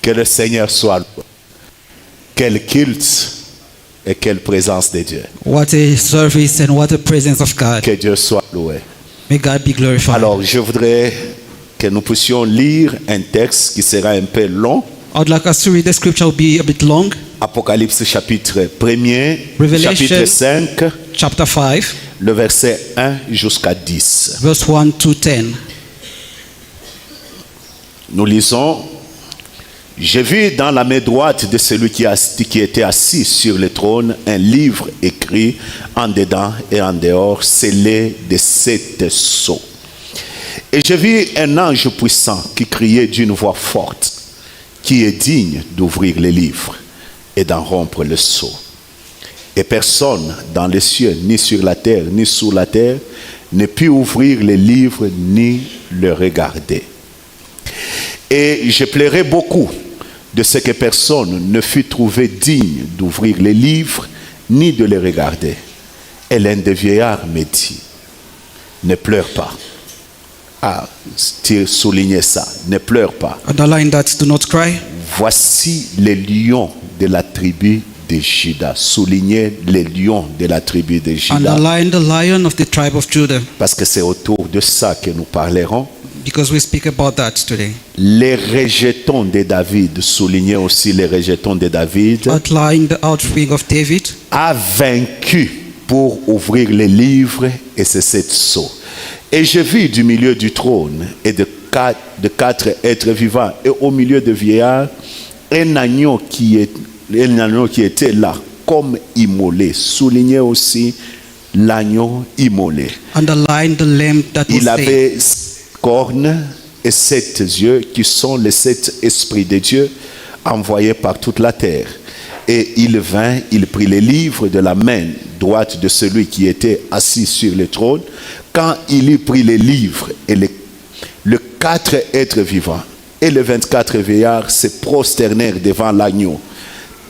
Que le Seigneur soit loué. Quel culte et quelle présence de Dieu. What a service and what a presence of God. Que Dieu soit loué. May God be glorified. Alors, je voudrais que nous puissions lire un texte qui sera un peu long. I'd like us to read the scripture, will be a bit long. Apocalypse chapitre 1er, Revelation. chapitre 5, Chapter 5, le verset 1 jusqu'à 10. verse 1 to 10. Nous lisons: j'ai vu dans la main droite de celui qui était assis sur le trône un livre écrit en dedans et en dehors, scellé de 7 sceaux. Et j'ai vu un ange puissant qui criait d'une voix forte, qui est digne d'ouvrir les livres et d'en rompre le sceau. Et personne dans les cieux, ni sur la terre, ni sous la terre, ne put ouvrir les livres ni le regarder. Et je pleurais beaucoup de ce que personne ne fut trouvé digne d'ouvrir les livres ni de les regarder. Et l'un des vieillards me dit: ne pleure pas. Ah, tu soulignais ça. Ne pleure pas. Underline that, do not cry. Voici les lions de la tribu de Juda. Soulignez les lions de la tribu de Juda. Underline the lion of the tribe of Judah, Parce que c'est autour de ça que nous parlerons. because we speak about that today. Les rejetons de David, soulignez aussi les rejetons de David, Outline the outwing of David, a vaincu pour ouvrir les livres et ses 7 sceaux. Et je vis du milieu du trône et de quatre êtres vivants et au milieu de vieillards un agneau qui était là comme immolé. Soulignez aussi l'agneau immolé. underline the lamb that was Il slain. avait 7 cornes et 7 yeux qui sont les 7 esprits de Dieu envoyés par toute la terre. Et il vint, il prit les livres de la main droite de celui qui était assis sur le trône. Quand il eut pris les livres et les 4 êtres vivants et les 24 vieillards se prosternèrent devant l'agneau,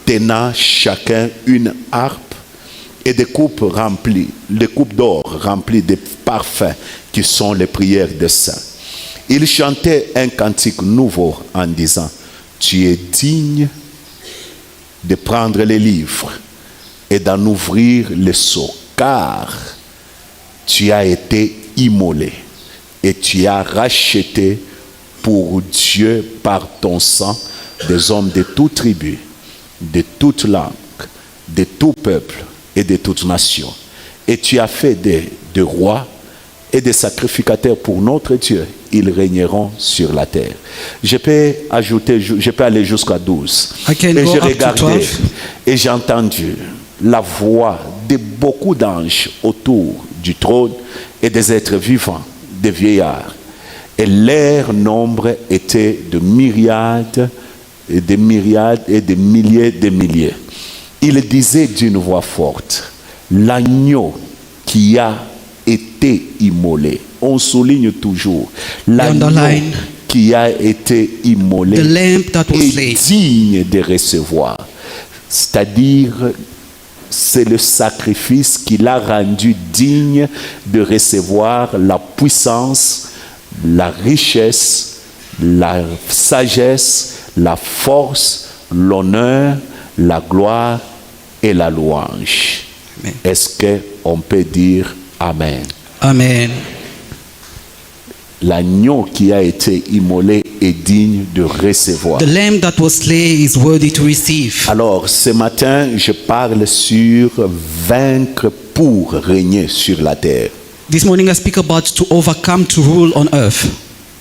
tenant chacun une harpe et des coupes d'or remplies de parfums qui sont les prières des saints. Ils chantaient un cantique nouveau en disant: tu es digne de prendre les livres et d'en ouvrir les sceaux, car tu as été immolé et tu as racheté pour Dieu par ton sang des hommes de toute tribu, de toute langue, de tout peuple et de toute nation. Et tu as fait des rois et des sacrificateurs pour notre Dieu. Ils régneront sur la terre. Je peux aller jusqu'à 12. I can Et go j'ai up to regardé 12. et j'ai entendu la voix de beaucoup d'anges autour du trône et des êtres vivants, des vieillards. Et leur nombre était de myriades et de myriades et de milliers de milliers. Il disait d'une voix forte: l'agneau qui a été immolé. On souligne toujours l'agneau Underline. qui a été immolé The lamb that was est slain. digne de recevoir. C'est-à-dire, c'est le sacrifice qui l'a rendu digne de recevoir la puissance, la richesse, la sagesse, la force, l'honneur, la gloire et la louange. Amen. Est-ce qu'on peut dire Amen? Amen. L'agneau qui a été immolé est digne de recevoir. The lamb that was slain is worthy to receive. Alors, ce matin, je parle sur vaincre pour régner sur la terre. This morning I speak about to overcome, to rule on earth.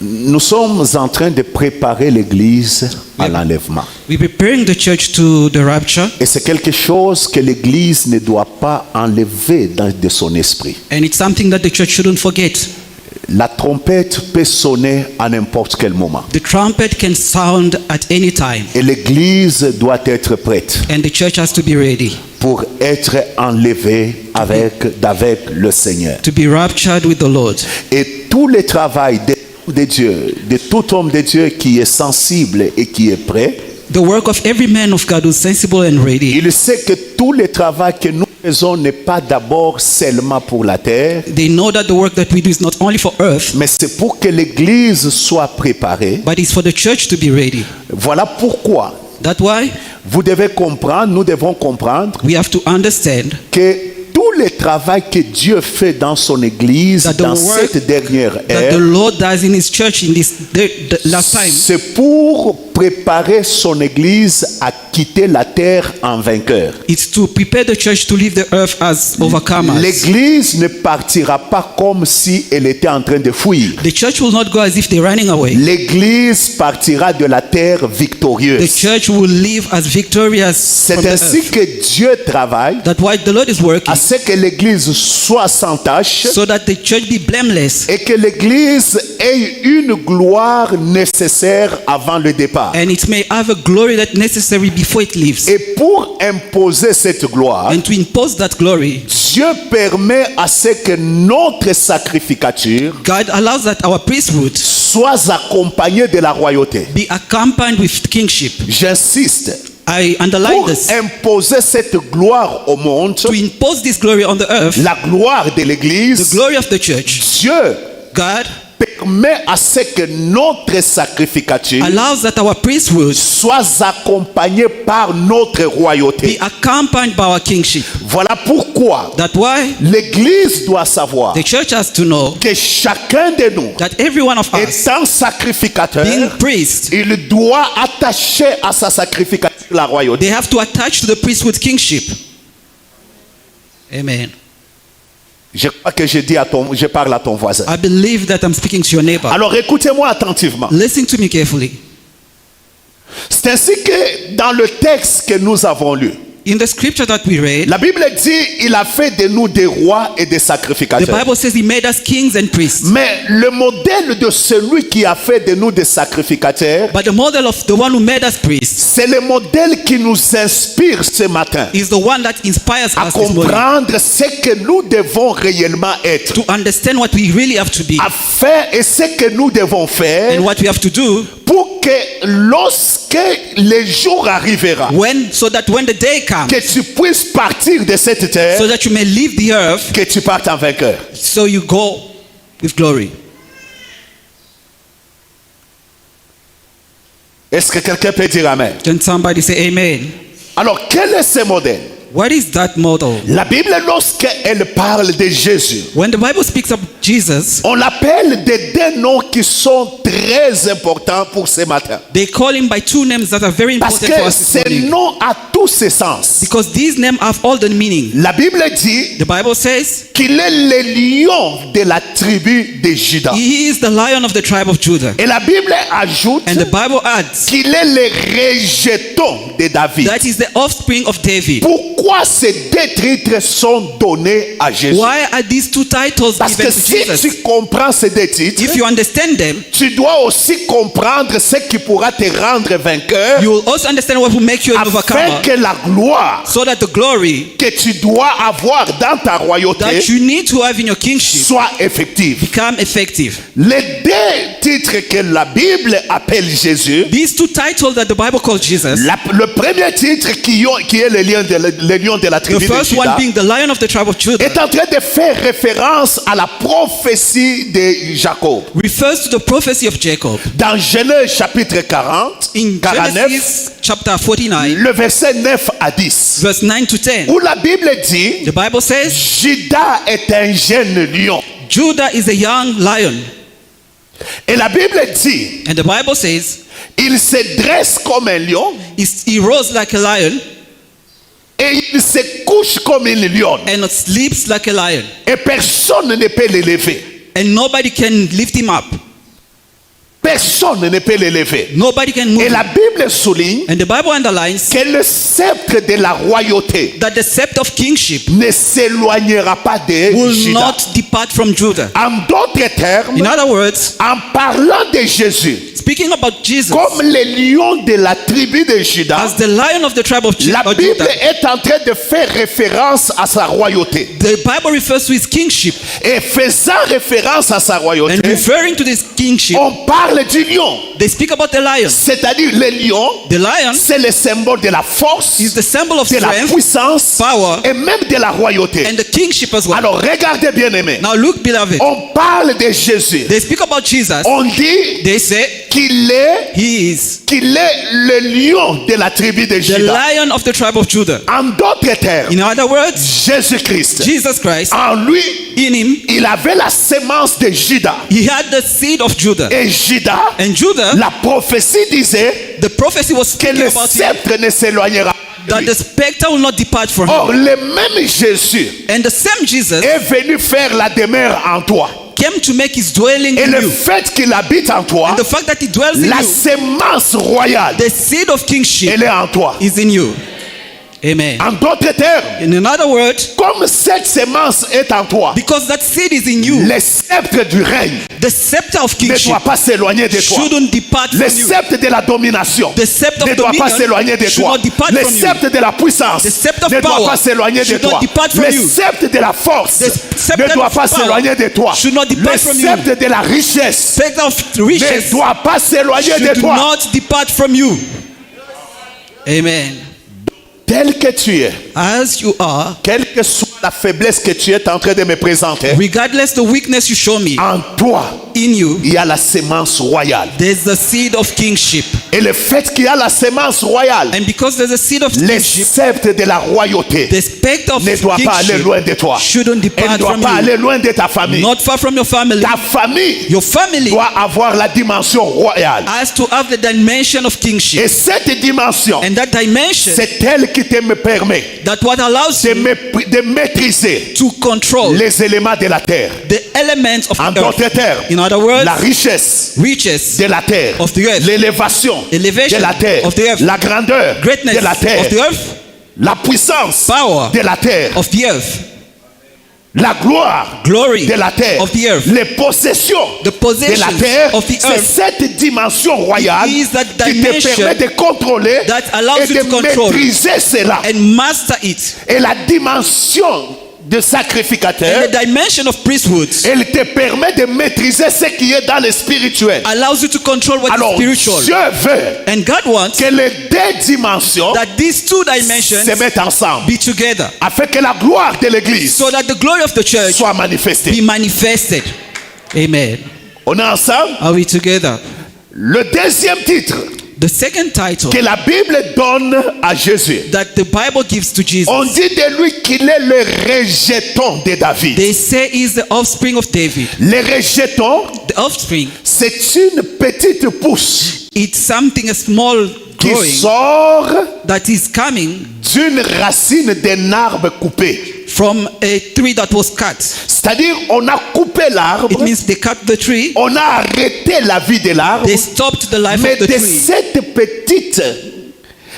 Nous sommes en train de préparer l'Église à l'enlèvement. We're preparing the church to the rapture, Et c'est quelque chose que l'Église ne doit pas enlever de son esprit. and it's something that the church shouldn't forget. La trompette peut sonner à n'importe quel moment. The trumpet can sound at any time, Et l'Église doit être prête and the church has to be ready pour être enlevée avec le Seigneur. to be raptured with the Lord. Et tout le travail de Dieu, de tout homme de Dieu qui est sensible et qui est prêt, The work of every man of God who's sensible and ready, il sait que tout le travail que nous faisons n'est pas d'abord seulement pour la terre, They know that the work that we do is not only for earth, mais c'est pour que l'Église soit préparée. but it's for the church to be ready. Voilà pourquoi That's why vous devez comprendre, nous devons comprendre we have to understand que tout le travail que Dieu fait dans son Église that the dans work cette dernière that the ère, Lord does in His church in this the last time c'est pour préparer son Église à quitter la terre en vainqueur. is to prepare the church to leave the earth as overcomers. L'Église ne partira pas comme si elle était en train de fuir. The church will not go as if they're running away. L'Église partira de la terre The victorieuse. church will live as victorious from C'est the ainsi earth. que Dieu travaille That's why the Lord is working, à ce que l'Église soit sans tache so that the church be blameless et que l'Église ait une gloire nécessaire avant le départ. and it may have a glory that's necessary before it leaves. Et pour imposer cette gloire, And to impose that glory, Dieu permet à ce que notre sacrificature God allows that our priesthood soit accompagnée de la royauté. be accompanied with kingship. J'insiste. I underline Pour this. imposer cette gloire au monde, To impose this glory on the earth, la gloire de the l'Église, glory of the church, Dieu God permet à ce que notre sacrificature allows that our priesthood soit accompagnée par notre royauté. be accompanied by our kingship. Voilà pourquoi That's why l'Église doit savoir the church has to know que chacun de nous, that every one of us, étant sacrificateur, being priests, il doit attacher à sa sacrificature la royauté. they have to attach to the priesthood kingship. Amen. Je crois que je parle à ton voisin. I believe that I'm speaking to your neighbor. Alors écoutez-moi attentivement. Listen to me carefully. C'est ainsi que dans le texte que nous avons lu, In the scripture that we read, la Bible dit il a fait de nous des rois et des the sacrificateurs. Bible says He made us kings and priests. Mais le modèle de celui qui a fait de nous des sacrificateurs, But the model of the one who made us priests c'est le modèle qui nous inspire ce matin is the one that inspires à us this morning comprendre ce que nous devons réellement être, to understand what we really have to be à faire et ce que nous devons faire and what we have to do pour que lorsque le jour arrivera, so that when the day comes, que tu puisses partir de cette terre, so that you may leave the earth, que tu partes en vainqueur. so you go with glory. Est-ce que quelqu'un peut dire amen? Can somebody say amen? Alors, quel est ce modèle? What is that model? La Bible, lorsqu'elle parle de Jésus, When the Bible speaks of Jesus, on l'appelle de deux noms qui sont très importants pour ce matin. they call Him by two names that are very Parce important for que us this ces morning. noms ont tous ses sens. Because these names have all the meaning. La Bible dit The Bible says qu'il est le lion de la tribu de Juda. He is the lion of the tribe of Judah. Et la Bible ajoute And the Bible adds qu'il est le rejeton de David. that is the offspring of David. Pourquoi ces deux titres sont donnés à Jésus? Why are these two titles Parce que given to si Jesus? tu comprends ces deux titres, If you understand them, tu dois aussi comprendre ce qui pourra te rendre vainqueur, you will also understand what will make you an afin overcomer, que la gloire so that the glory que tu dois avoir dans ta royauté that you need to have in your kingship soit effective. become effective. Les deux titres que la Bible appelle Jésus, These two titles that the Bible calls Jesus, le premier titre qui est le lion de la the tribu de first one Juda, being the lion of the tribe of Judah, est en train de faire référence à la prophétie de Jacob. refers to the prophecy of Jacob. Dans Genèse chapitre 40, In 49, Genesis chapter 49, le verset 9 à 10, verse 9 to 10, où la Bible dit the Bible says, Juda est un jeune lion. Judah is a young lion. Et la Bible dit And the Bible says, il se dresse comme un lion he rose like a lion et il se couche comme une lionne. and sleeps like a lion. Et personne ne peut l'élever. And nobody can lift him up. Personne ne peut l'élever. Nobody can move Et him. la Bible souligne And the Bible underlines que le sceptre de la royauté that the scepter of kingship ne s'éloignera pas de will Juda. not depart from Judah. En d'autres termes, In other words, en parlant de Jésus speaking about Jesus comme le lion de la tribu de Juda, as the lion of the tribe of la Bible Judah, est en train de faire référence à sa royauté. the Bible refers to his kingship. Et faisant référence à sa And royauté, referring to this kingship, on parle du lion. they speak about the lion. C'est-à-dire le lion, The lion c'est le symbole de la force, is the symbol of de la strength, puissance power, et même de la royauté. and the kingship as well. Alors regardez bien aimé. Now look, beloved. On parle de Jésus. They speak about Jesus. On dit They say qu'il est le lion de la tribu de the Juda. lion of the tribe of Judah. En d'autres termes, In other words, Jésus-Christ, Jesus Christ, en lui, in him, il avait la sémence de Juda. he had the seed of Judah. Et Juda, And Judah, la prophétie disait the prophecy was que speaking le about him, sceptre ne s'éloignera pas de that lui. the spectre will not depart from him. Or, le même Jésus And the same Jesus est venu faire la demeure en toi. came to make his dwelling Et in le you. fait qu'il habite en toi, And the fact that he dwells in la you, sémence royale, the seed of kingship elle est en toi. is in you. Amen. En d'autres termes, In another word, comme cette sémence est en toi, because that seed is in you, le sceptre du règne the scepter of ne kingship doit pas s'éloigner de toi. shouldn't depart Le from you. sceptre de la domination The scepter ne of doit pas dominion s'éloigner de should toi. not depart Le from you. sceptre de la puissance The scepter of ne doit power pas s'éloigner de should not toi. depart from Le you. sceptre de la force The scepter ne doit of pas power s'éloigner de toi. should not Le depart from you. sceptre de la richesse Scepter of ne riches doit pas s'éloigner de should toi. not depart from you. Amen. Tel que tu es, As you are, quelle que soit la faiblesse que tu es en train de me présenter, regardless the weakness you show me, en toi, in you, il y a la sémence royale. there's the seed of kingship. Et le fait qu'il y a la sémence royale, And because there's a seed of le kingship, sceptre de la royauté the specter of ne doit pas aller loin de toi. shouldn't Elle ne depart doit from pas you. aller loin de ta famille. Not far from your family. Ta famille Your family doit avoir la dimension royale. has to have the dimension of kingship. Et cette dimension, And that dimension, c'est elle qui te me permet that what allows you de maîtriser to control les éléments de la terre. the elements of En the earth. d'autres termes, In other words, la richesse riches de la terre, of the earth, l'élévation elevation de la terre, of the earth, la grandeur greatness de la terre, of the earth, la puissance power de la terre, of the earth, la gloire glory de la terre, of the earth, les possessions the de la possessions terre, of the c'est earth cette dimension royale It is that qui te dimension permet de contrôler that allows et you de to control maîtriser cela. and master it. Et la dimension de sacrificateur, And the dimension of priesthood elle te permet de maîtriser ce qui est dans le spirituel. allows you to control what Alors, is spiritual. Dieu veut And God wants que les deux dimensions that these two dimensions se mettent ensemble be together afin que la gloire de l'église so that the glory of the church soit manifestée. be manifested. Amen. On est ensemble? Are we together? Le deuxième titre The second title que la Bible donne à Jésus, that the Bible gives to Jesus, on dit de lui qu'il est le rejeton de David. they say is the offspring of David. Le rejeton, The offspring, c'est une petite pousse it's something, a small qui growing sort that is coming d'une racine d'un arbre coupé. from a tree that was cut. C'est-à-dire, on a coupé It l'arbre, means they cut the tree, on a arrêté la vie de l'arbre, they stopped the life mais of the de tree. cette petite,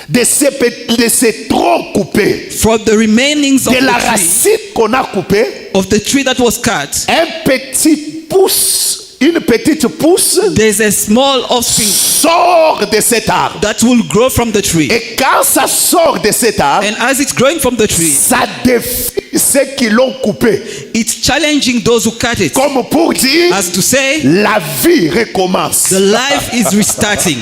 de ces troncs coupés, From the remainings of de la the tree, racine qu'on a coupée, of the tree that was cut, une petite pousse there's a small offspring sort de cet arbre. that will grow from the tree. Et quand ça sort de cet arbre, And as it's growing from the tree, ça défie ceux qui l'ont coupé. it's challenging those who cut it. Comme pour dire, As to say, la vie recommence. the life is restarting.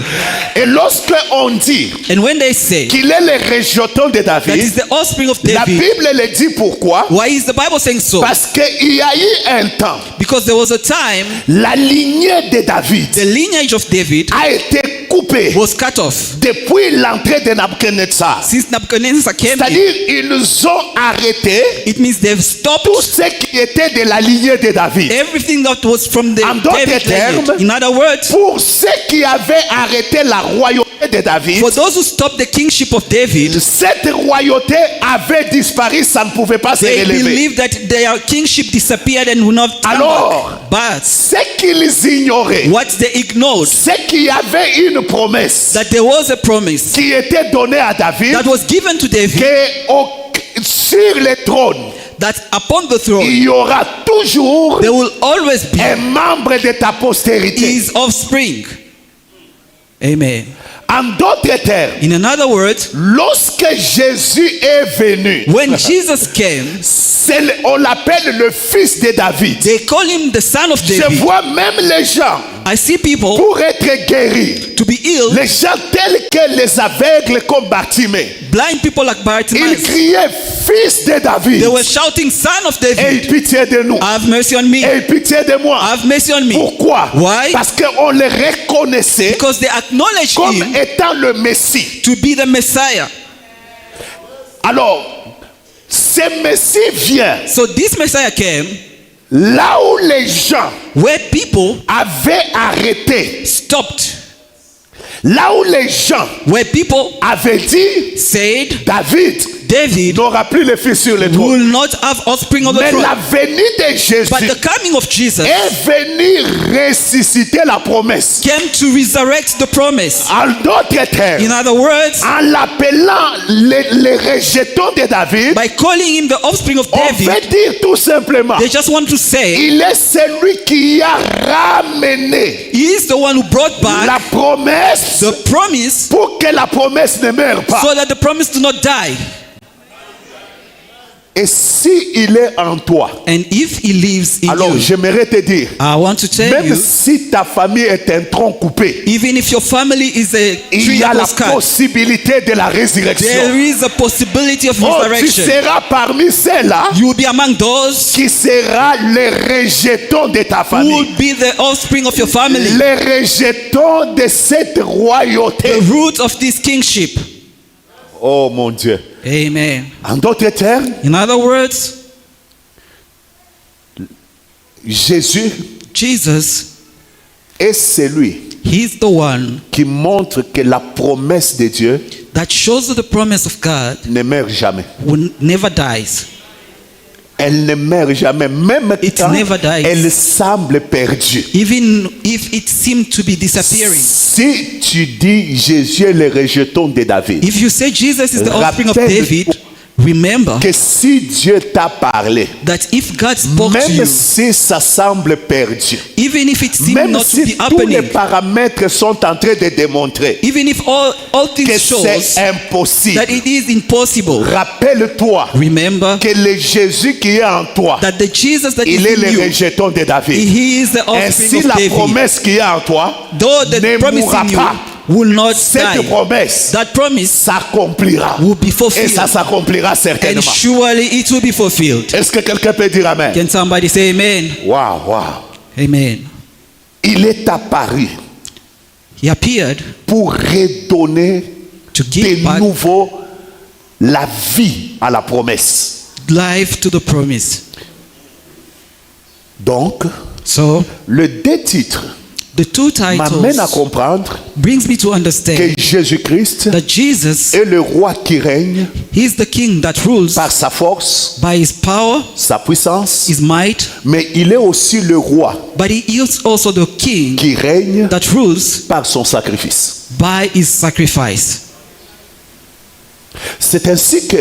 Et lorsque on dit And when they say qu'il est le rejeton de that is David, the offspring of la David, Bible le dit pourquoi? why is the Bible saying so? Parce qu'il y a eu un temps, Because there was a time la lignée de David the lineage of David a été coupée was cut off. depuis l'entrée de Nabuchodonosor. Since Nebuchadnezzar came in, C'est-à-dire, ils ont arrêté it means they've stopped tout ce qui était de la lignée de David. everything that was from the En d'autres David termes, lineage. In other words, Pour ceux qui avaient arrêté la royauté de David, for those who stopped the kingship of David, cette royauté avait disparu, ça ne pouvait pas se they relever. believed that their kingship disappeared and would not come Alors, back. But ce qu'ils ignoraient, what they ignored, c'est qu'il y avait une promesse that there was a promise qui était donnée à David that was given to David, sur le trône, that upon the throne il y aura toujours there will always be un membre de ta postérité. his offspring. Amen. En d'autres termes, In another words, lorsque Jésus est venu, when Jesus came, on l'appelle le fils de David. they call him the son of Je David. vois même les gens I see people pour être guéris. to be healed, Les gens tels que les aveugles comme Bartimée. blind people like Ils Bartimaeus. criaient fils de David. They were shouting, Son of Aie David, pitié de nous. have mercy on me. Aie pitié de moi. Have mercy on me. Pourquoi? Why? Parce qu'on le reconnaissait Because they acknowledge comme him étant le Messie. to be the Messiah. Alors, ce Messie vient So this Messiah came là où les gens where people avaient arrêté, stopped, là où les gens where people avaient dit said David David n'aura plus le fils sur le trône. will not have offspring on the Mais throne. la venue de Jésus But the coming of Jesus est venue ressusciter la promesse. came to resurrect the promise. En d'autres termes, In other words, en l'appelant les rejetons de David, by calling him the offspring of on David, veut dire tout simplement, they just want to say il est celui qui a ramené he is the one who brought la back promesse the promise pour que la promesse ne meure pas. so that the promise do not die. Et si il est en toi, And if he lives in alors you, j'aimerais te dire, I want to tell même you, si ta famille est un tronc coupé, even if your family is a il tree y a that la was cut, possibilité de la there résurrection. is a possibility of Oh, tu resurrection. seras parmi ceux-là You will be among those qui sera les rejetons de ta who famille. will be the offspring of your family, Les rejetons de cette royauté. the root of this kingship. Oh mon Dieu. Amen. En d'autres termes, In other words, Jésus Jesus, est celui he's the one qui montre que la promesse de Dieu that shows the promise of God ne meurt jamais. never dies. Elle ne meurt jamais. Même It quand never dies. elle semble perdue. Even if it seemed to be disappearing. Si tu dis Jésus est le rejeton de David, If you say Jesus is the offspring of Rappelle- David, remember que si Dieu t'a parlé, that if God spoke to même you, si ça semble perdu, even if it seemed même not to si be tous les happening, paramètres sont en train de démontrer even if all que things shows c'est impossible, that it is impossible, rappelle-toi remember que le Jésus qui est en toi, that the Jesus that is il est in le you, rejeton de David. he is the Ainsi, offspring of la David. promesse qui est en toi Though the ne promise mourra in you pas. will not Cette die, promesse that promise s'accomplira. will be Et fulfilled, ça s'accomplira and certainement. surely it will be fulfilled. Est-ce que quelqu'un peut dire Amen? Can somebody say amen? Waouh, waouh. Amen. Il est apparu He appeared pour redonner to de give back nouveau la vie à la promesse. life to the promise. Donc, So le deux titres the two m'amènent à titles comprendre brings me to understand que Jésus-Christ that Jesus est le roi qui règne is the king that rules par sa force, by his power, sa puissance, his might, mais il est aussi le roi but he is also the king qui règne that rules par son sacrifice. by his sacrifice. C'est ainsi que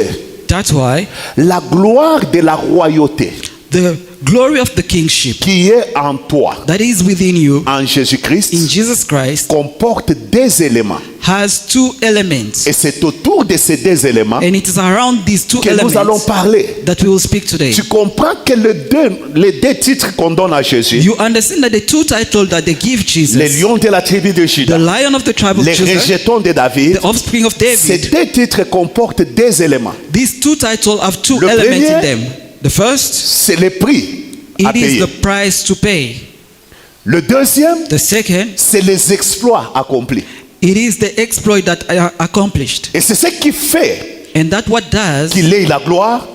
That's why la gloire de la royauté the glory of the kingship qui est en toi, that is within you en Jésus-Christ, in Jesus Christ comporte deux éléments. has two elements, Et c'est autour de ces deux éléments and it is around these two que nous allons elements parler. that we will speak today. Tu comprends que les deux titres qu'on donne à Jésus, You understand that the two titles that they give les Jesus, lions de la tribu de the Juda, lion of the tribe of les Judah, rejetons de David, the offspring of ces David, deux titres comportent deux éléments. these two titles have two Le elements in premier, them. The first, C'est le prix à it is payer. the price to pay. Le deuxième, The second, c'est les exploits accomplis. it is the exploit that are accomplished. Et c'est ce qui fait And that what does, qu'il ait la gloire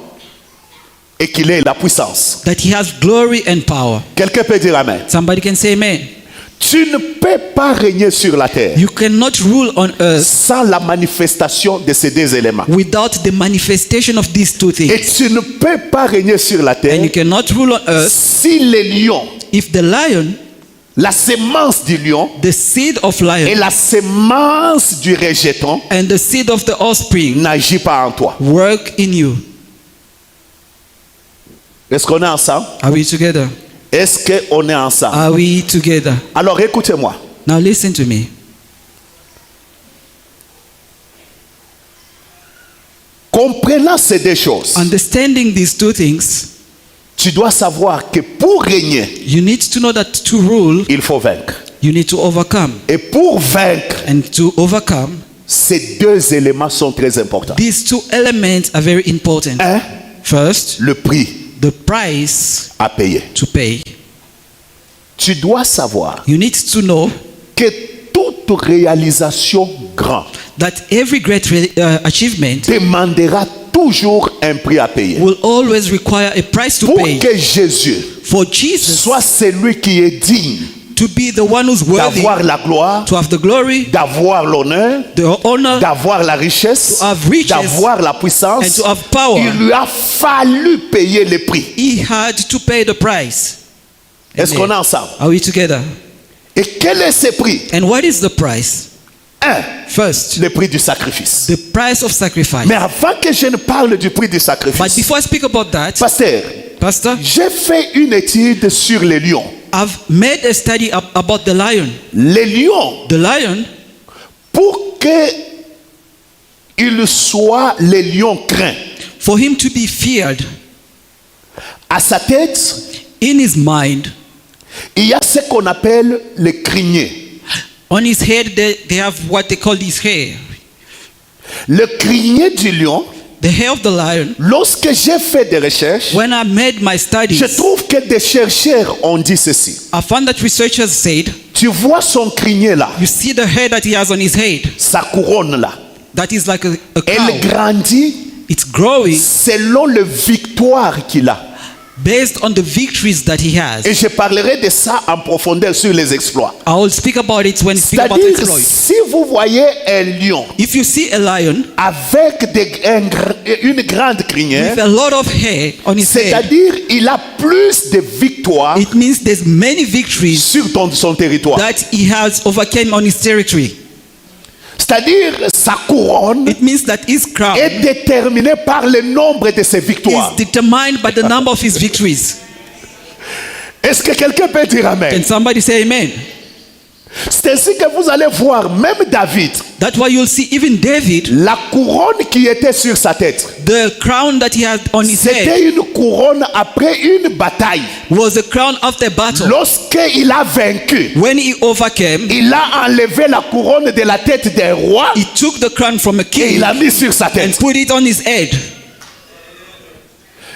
et qu'il ait la puissance. that he has glory and power. Quelqu'un peut dire Amen. Somebody can say amen. Tu ne peux pas régner sur la terre You cannot rule on earth sans la manifestation de ces deux éléments. without the manifestation of these two Et things. tu ne peux pas régner sur la And terre you cannot rule on earth si les lions, if the lion, la sémence du lion the seed of et lion, la sémence du rejeton and the seed of the offspring n'agit pas en toi. work in you. Est-ce qu'on est ensemble? Are we together? Est-ce qu'on est ensemble? Are we together? Alors écoutez-moi. Now listen to me. Comprenant ces deux choses, Understanding these two things, tu dois savoir que pour régner, you need to know that to rule, il faut vaincre. You need to overcome. Et pour vaincre, And to overcome, ces deux éléments sont très importants. these two elements are very important. Un, First, le prix the price à payer. to pay. Tu dois savoir You need to know que toute réalisation grande that every great achievement demandera toujours un prix à payer. will always require a price to Pour pay. que Jésus For Jesus soit celui qui est digne to be the one who's worthy, d'avoir la gloire, to have the glory, d'avoir l'honneur, the honor, d'avoir la richesse, To have riches d'avoir la and puissance, to have power, il lui a fallu payer le prix. he had to pay the price. Est-ce qu'on est ensemble? Are we together? Et quel est ce prix? And what is the price? Un, First, le prix du sacrifice. the price of sacrifice. Mais avant que je ne parle du prix du But sacrifice, before I speak about that, pasteur, Pastor, j'ai fait une étude sur les lions. I've made a study about the lion. Les lions, The lion, pour que il soit les lions craints, for him to be feared, à sa tête, in his mind, il y a ce qu'on appelle le crinier. on his head, they have what they call his hair. Le crinier du lion, The hair of the lion. lorsque j'ai fait des recherches, When I made my studies, je trouve que des chercheurs ont dit ceci. I found that researchers said, Tu vois son crinier là, you see the hair that he has on his head, sa couronne là, that is like a elle crown. grandit It's growing selon les victoires qu'il a. based on the victories that he has. Et je parlerai de ça en profondeur sur les exploits. I will speak about it when we speak about C'est-à-dire, exploit. si vous voyez un lion If you see a lion avec une grande crinière, with a lot of hair on his head, c'est-à-dire il a plus de victoires it means there's many victories sur son territoire. that he has overcome on his territory. C'est-à-dire sa couronne It means that his crown est déterminée par le nombre de ses victoires. is determined by the number of his victories. Est-ce que quelqu'un peut dire Can amen? somebody say amen? C'est ainsi que vous allez voir, même David, That's why you'll see even David, la couronne qui était sur sa tête, the crown that he had on his head c'était une couronne après une bataille. was the crown after battle. Lorsqu'il a vaincu, When he overcame, il a enlevé la couronne de la tête d'un roi he took the crown from a et king il l'a mis sur sa and tête. put it on his head.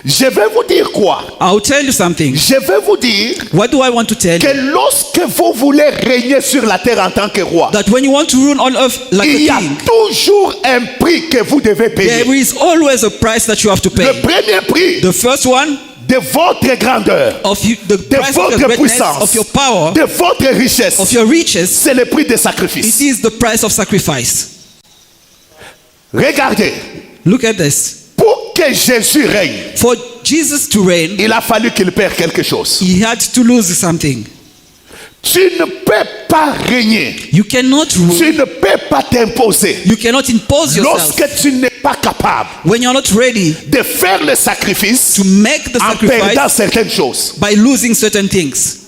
Je vais vous dire quoi? I'll tell you something. Je vais vous dire What do I want to tell que you? lorsque vous voulez régner sur la terre en tant que roi, That when you want to rule on earth like il y a a king, toujours un prix que vous devez payer. there is always a price that you have to Le pay. premier prix The first one de votre grandeur, of you, the de price of your votre greatness, puissance, of your power, de votre richesse, of your riches, c'est le prix de it sacrifice. is the price of sacrifice. Regardez, Look at this. pour que Jésus règne, For Jesus to reign, il a fallu qu'il perde quelque chose. he had to lose something. Tu ne peux pas régner, You cannot rule. tu ne peux pas t'imposer You cannot impose yourself lorsque tu n'es pas capable when you're not ready de faire le sacrifice to make the en perdant sacrifice certaines choses. by losing certain things.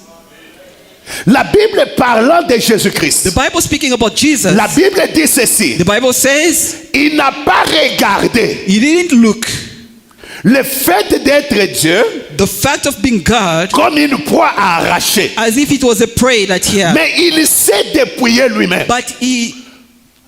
La Bible parlant de Jésus-Christ, The Bible speaking about Jesus, la Bible dit ceci, the Bible says il n'a pas regardé he didn't look le fait d'être Dieu the fact of being God comme une proie à arracher, as if it was a prey that he had, mais il s'est dépouillé lui-même. but he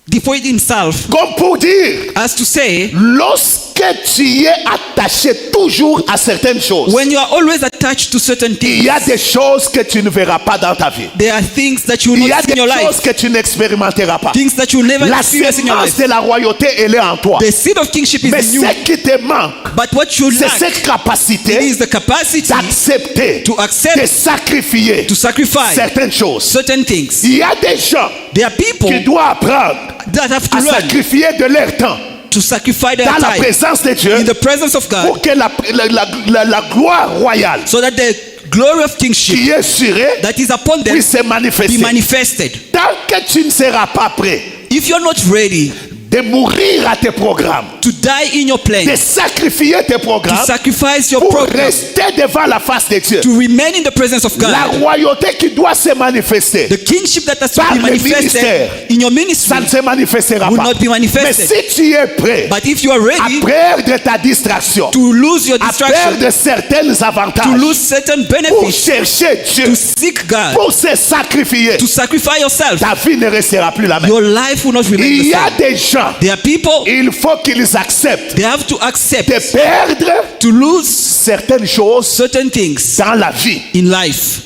defeated himself Comme pour dire, as to say, lorsque tu es attaché toujours à certaines choses, when you are always attached to certain il things, y a des choses que tu ne verras pas dans ta vie. there are things that you will Il y a not see in des your life, choses que tu n'expérimenteras pas. things that you will never La experience in your sémence life. de la royauté, elle est en toi. The seed of kingship is Mais in you, ce qui te manque, but what you c'est lack cette capacité is the capacity d'accepter, to accept, de sacrifier to sacrifice certaines choses. certain things. Il y a des gens There are people qui doivent apprendre that have to à learn sacrifier de leur temps to sacrifice their dans la time présence de Dieu in the presence of God, pour que la gloire royale so that the glory of kingship qui est sur eux that is upon them puisse se be manifester. manifested. Tant que tu ne seras pas prêt If you're not ready de mourir à tes programmes, to die in your de place, sacrifier tes to programmes sacrifice your pour program, rester devant la face de Dieu. to remain in the presence of La God. royauté qui doit se manifester, The kingship that has to Par be le manifested ministère, in your ministry ça ne se manifestera will pas. not be Mais manifested. si tu es prêt But if you are à ready perdre ta distraction, to lose your à distraction, perdre certains to avantages, lose certain pour benefits, chercher Dieu, to seek God, pour se sacrifier, to sacrifice yourself, ta vie ne restera plus la même. your life will not remain Il the y a same. des gens, There are people, il faut qu'ils acceptent they have to accept de perdre to lose certaines choses certain things dans la vie. in life.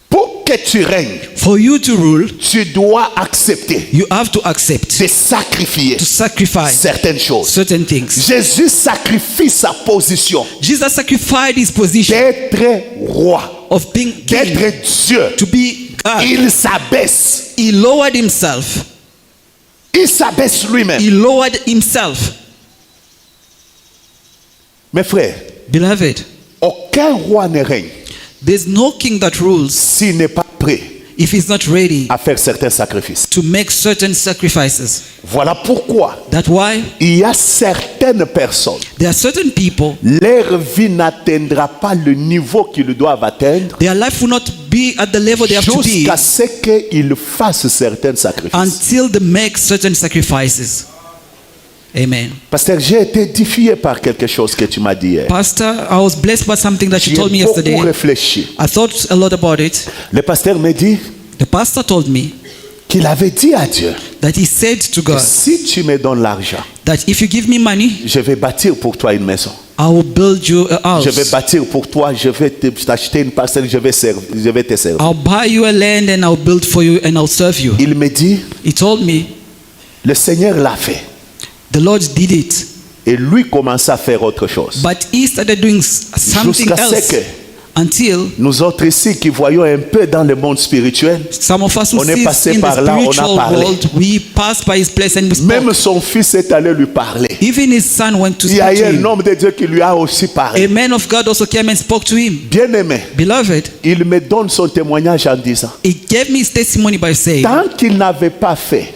Pour que tu règnes, For you to rule, tu dois accepter you have to accept de sacrifier to sacrifice certaines choses. certain things. Jésus sacrifie sa position Jesus sacrificed his position d'être roi, of being king, d'être Dieu. to be God. Il s'abaisse. He lowered himself. Il s'abaisse lui-même. He lowered himself. Mes frères, Beloved, aucun roi ne règne there's no king that rules s'il n'est pas prêt if he's not ready à faire certains sacrifices. to make certain sacrifices. Voilà pourquoi That's why il y a certaines personnes, there are certain people, leur vie n'atteindra pas le niveau qu'ils doivent atteindre their life will not be at the level they have to be jusqu'à ce qu'ils fassent certains sacrifices. until they make certain sacrifices. Amen. Pasteur, j'ai été édifié par quelque chose que tu m'as dit hier. Pastor, I was blessed by something that you J'ai told me beaucoup yesterday. réfléchi. I thought a lot about it. Le pasteur me dit The pastor told me qu'il avait dit à Dieu, that he said to God si tu me donnes l'argent, that if you give me money, je vais bâtir pour toi une maison. I will build you a Je vais house. bâtir pour toi, je vais t'acheter une parcelle, je vais te servir. I'll buy you a land and I'll build for you and I'll serve you. Il me dit, He told me le Seigneur l'a fait. the Lord did it, Et lui commença à faire autre chose. but he started doing something Jusqu'à ce else que until nous autres ici qui voyons un peu dans le monde spirituel, some of us who On est see passé in the par là, on a spiritual parlé. world, we passed by his place and we spoke. même son fils est allé lui parler. Even his son went to Il y a speak eu to un him. homme de Dieu qui lui a aussi parlé. A man of God also came and spoke to him. Bien-aimé, Beloved, il me donne son témoignage en disant, he gave me his testimony by saying, tant qu'il n'avait pas fait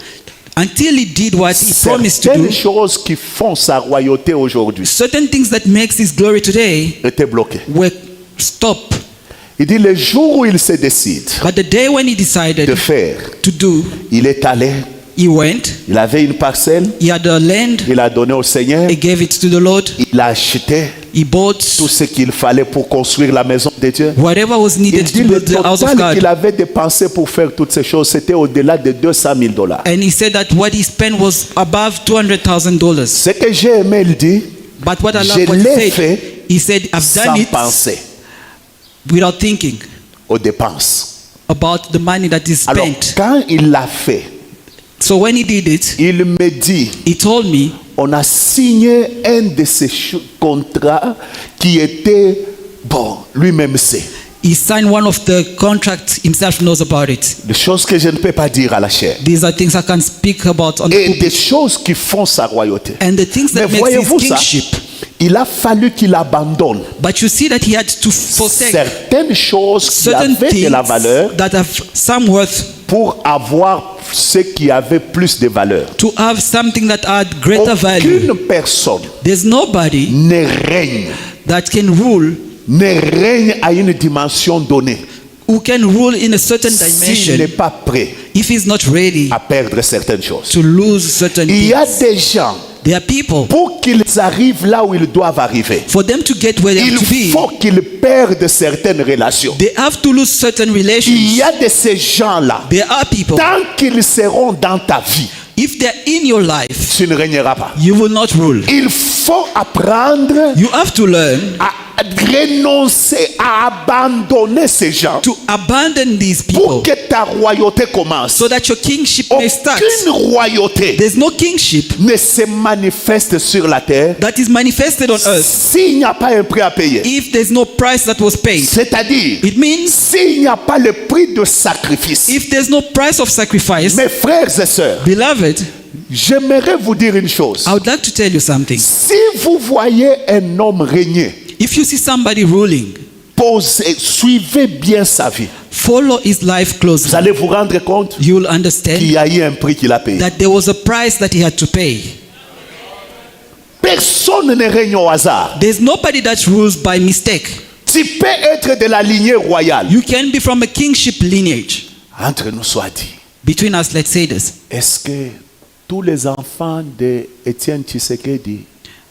until he did what he promised to certaines do, choses qui font sa royauté aujourd'hui certain things that makes his glory today étaient bloquées. were stopped. Il dit, le jour où il se décide But the day when he decided de faire, to do, il est allé, he went, il avait une parcelle, he had a land, il a donné au Seigneur, he gave it to the Lord, il a acheté he bought tout ce qu'il fallait pour construire la maison de Dieu. whatever was Il needed dit to le build the house of total qu'il God. avait dépensé pour faire toutes ces choses, c'était au-delà de $200,000. And he said that what he spent was above $200,000. Ce que j'ai aimé, il dit, But what I je love what l'ai he fait said, he said, I've sans done it penser without thinking aux dépenses. about the money that is Alors, spent. quand il l'a fait, So when he did it, il me dit, he told me on a signé un de ces contrats qui était, bon, lui-même sait. he signed one of the contracts, himself knows about it. Des choses que je ne peux pas dire à la chair. These are things I can speak about on the Et des pulpit. choses qui font sa royauté. And the things Mais that makes voyez-vous his ça? kingship. Il a fallu qu'il abandonne But you see that he had to forsake certaines choses qui certain avaient de la things valeur that have some worth pour avoir ce qui avait plus de valeur. to have something that had greater value. Aucune personne There's nobody ne règne à une dimension donnée who can rule in a certain s'il n'est dimension pas prêt if he's not ready à perdre certaines choses. to lose certain Il y a things. des gens, There are people, pour qu'ils arrivent là où ils doivent arriver, for them to get where they il have to be, faut qu'ils perdent certaines relations. they have to lose certain Il relations. y a de ces gens-là, There are people, tant qu'ils seront dans ta vie, if they're in your life, tu ne régneras pas. you will not rule. Il faut apprendre You have to learn à renoncer, à abandonner ces gens to abandon these pour people que ta royauté commence. so that your kingship may start. Aucune royauté There's no kingship ne se manifeste sur la terre that is manifested on earth s'il n'y a pas un prix à payer. if there's no price that was paid. C'est-à-dire, It means s'il n'y a pas le prix de sacrifice. if there's no price of sacrifice, Mes frères et sœurs, beloved, j'aimerais vous dire une chose. I would like to tell you something. Si vous voyez un homme régner, If you see somebody ruling, suivez bien sa vie. Follow his life Vous closely. allez vous rendre compte You will qu'il understand y a eu un prix qu'il a payé. that there was a price that he had to pay. Personne ne règne au hasard. There's nobody that rules by mistake. Tu peux être de la lignée royale. You can be from a kingship lineage. Entre nous soit dit, Between us, let's say this. est-ce que tous les enfants de Étienne Tshisekedi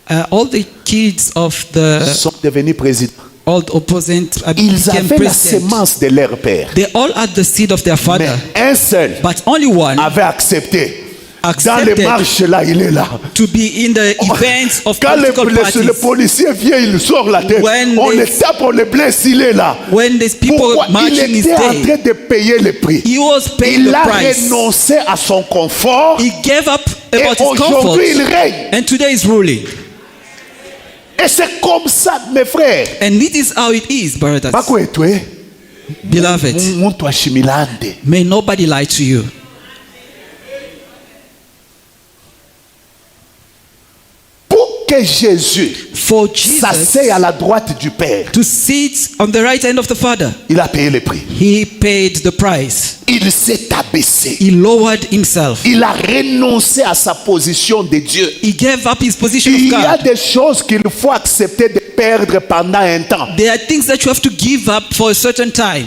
All the kids of the sont devenus présidents? old opposite Ils became avaient la president. sémence de leur père. They all had the seed of their Mais father, un seul but only one avait accepté. Dans accepted les marches là, il est là. to be in the events of Quand le political policier parties. vient, il sort la tête. When On they- le tape, on le blesse, il est là. When these people Pourquoi? Il marching his était en day, train de payer le prix. he was paying Il the a price. renoncé à son confort He gave up et about his comfort, aujourd'hui il règne. and today is ruling. Et c'est comme ça, mes frères. And it is how it is, brothers. Bakwetwe, Beloved, muntu ashimilande. may nobody lie to you. Pour que Jésus For Jesus s'asseye à la droite du Père, to sit on the right hand of the Father, il a payé le prix. he paid the price. Il s'est abaissé. He lowered himself. Il a renoncé à sa position de Dieu. He gave up his position Il of y a God. des choses qu'il faut accepter de perdre pendant un temps. There are things that you have to give up for a certain time.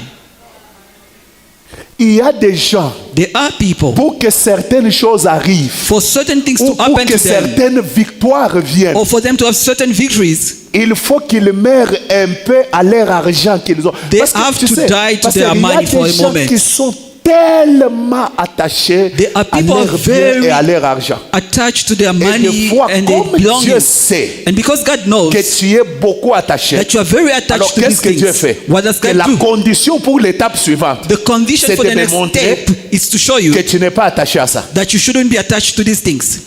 Il y a des gens, There are people, pour que certaines choses arrivent, for certain things ou to pour happen que to them, certaines victoires viennent, or for them to have certain victories, il faut qu'ils meurent un peu à leur argent qu'ils ont. They Parce que, have tu to sais, die to parce their qu'il y a money for des a gens moment. qui sont tellement attachés There are à people leur bien very et à leur argent. attached to their Et des money fois, and their comme Dieu belongings. sait And because God knows que tu es beaucoup attaché, that you are very attached alors to qu'est-ce these que Dieu things, fait? what does Que God la do? condition pour l'étape suivante, The condition c'est for de the next démontrer step is to show you que tu n'es pas attaché à ça. that you shouldn't be attached to these things.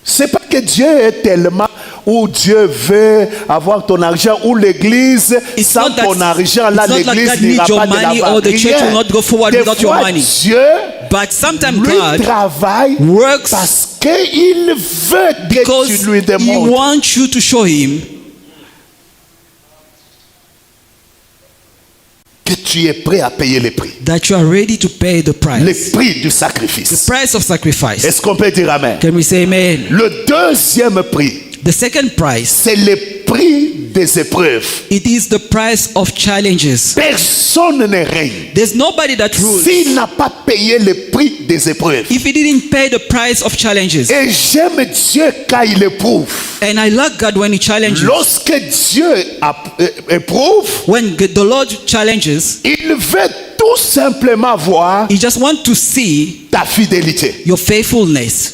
C'est pas que Dieu est tellement où Dieu veut avoir ton argent, ou l'église, It's sans not that- ton argent, là it's not like l'église God n'ira needs your pas de money l'avant. or the church Rien. will not go forward Des without your fois, money. Dieu, But sometimes lui, God travaille works parce qu'il veut que because tu lui He demandes. wants you to show Him Que tu es prêt à payer le prix. that you are ready to pay the Le price. prix du The sacrifice. price of sacrifice. Est-ce qu'on peut dire amen? Can we say amen? Le deuxième prix, The second price, c'est le prix des épreuves. it is the price of challenges. Personne ne règne There's nobody that rules s'il n'a pas payé le prix des épreuves. if he didn't pay the price of challenges. Et j'aime Dieu quand il éprouve. And I like God when He challenges. Lorsque Dieu éprouve, When the Lord challenges, il veut tout simplement voir He just wants to see ta fidélité. your faithfulness.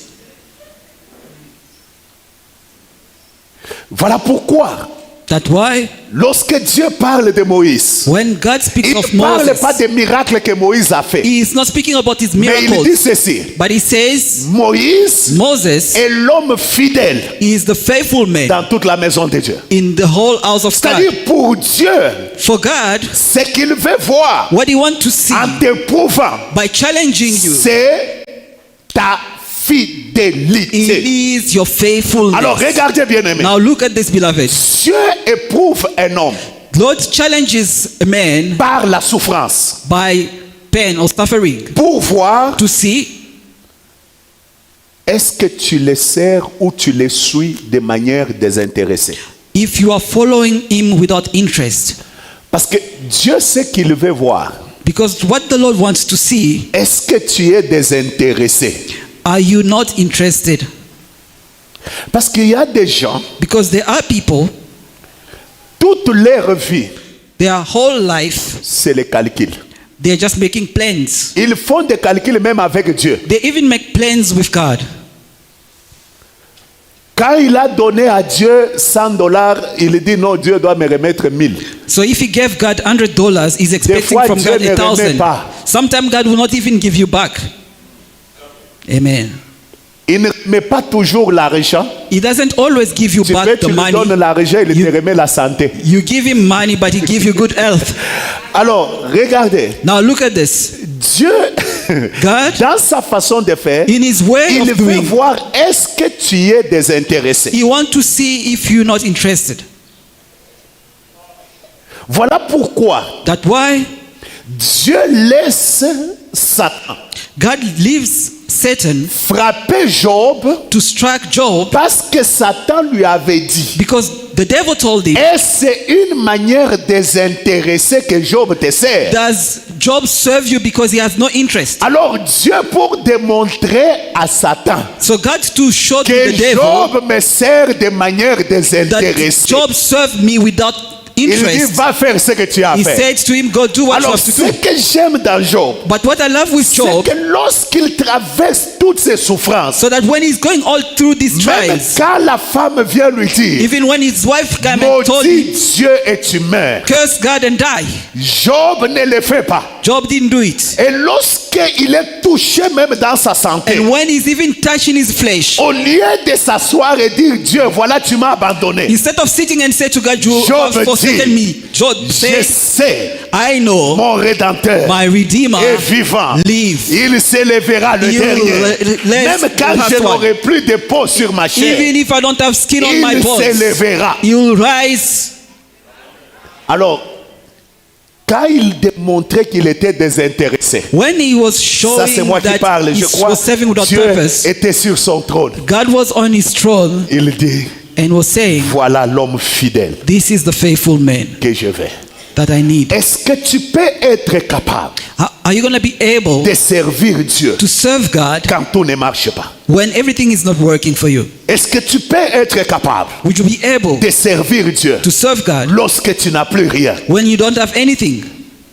Voilà pourquoi, That's why lorsque Dieu parle de Moïse, when God speaks il of ne parle Moses, pas des miracles que Moïse a fait. He is not speaking about his Mais il dit miracles, ceci: but He says Moïse Moses est l'homme fidèle is the faithful man dans toute la maison de Dieu. in the whole house of God. C'est-à-dire, pour Dieu, For God, ce qu'il veut voir what He wants to see en t'éprouvant, by challenging you, c'est ta fidélité. it is your faithfulness. Alors regardez bien aimé. Now look at this, beloved. Dieu éprouve un homme Lord challenges a man par la souffrance by pain or suffering pour voir to see est-ce que tu le sers ou tu le suis de manière désintéressée. if you are following Him without interest. Parce que Dieu sait qu'il veut voir. Because what the Lord wants to see, Est-ce que tu es désintéressé? are you not interested? Parce qu'il y a des gens, Because there are people, toute leur vie, their whole life, c'est le calcul. they're just making plans. Ils font des calculs même avec Dieu. They even make plans with God. Quand il a donné à Dieu $100, il dit non, Dieu doit me remettre 1000. So if he gave God $100, he's expecting fois, from Dieu God ne remet 1,000. pas. Sometimes God will not even give you back. Amen. Il ne met pas toujours l'argent. He doesn't always give you Tu back peux, the tu lui money. donnes l'argent, il te remet la santé. You give him money, but he gives you good health. Alors, regardez. Now look at this. Dieu, God, dans sa façon de faire, in his way il of veut doing, voir est-ce que tu es désintéressé. he wants to see if you're not interested. Voilà pourquoi That's why Dieu laisse Satan God leaves Satan frapper Job, to strike Job, parce que Satan lui avait dit, because the devil told him, et c'est une manière désintéressée que Job te sert. does Job serve you because he has no interest? Alors Dieu, pour démontrer à Satan So God to show to que the devil Job me sert de manière that désintéressée, Job served me without il dit, interest. va faire ce que tu as He fait. said to him, go do what you Alors have to ce do. que j'aime dans Job, But what I love with c'est Job, que lorsqu'il traverse toutes ces souffrances, so that when he's going all through these même trials, quand la femme vient lui dire, even when his wife came and told maudit him, Dieu et tu meurs, curse God and die, Job ne le fait pas. Job didn't do it. Et lorsqu'il est touché même dans sa santé, And when he's even touching his flesh, au lieu de s'asseoir et dire, Dieu, voilà, tu m'as abandonné, instead of sitting and say to God, you Job have forsaken dit, me, Job je says, sais, I know mon Rédempteur my Redeemer est vivant. live. Il s'élèvera le You dernier. let Même quand have je one. n'aurai plus de peau sur ma chair, Even if I don't have skin on my il bones, s'élèvera. you'll rise. Alors, quand il démontrait qu'il était désintéressé, When he was ça showing c'est moi qui that parle, he je crois, was serving without Dieu purpose, était sur son trône. God was on his throne Il dit, and was saying, voilà l'homme fidèle this is the faithful man que je vais. that I need. Est-ce que tu peux être capable Are you going to be able de servir Dieu to serve God quand tout ne marche pas? when everything is not working for you? Est-ce que tu peux être capable Would you be able de servir Dieu to serve God lorsque tu n'as plus rien? when you don't have anything?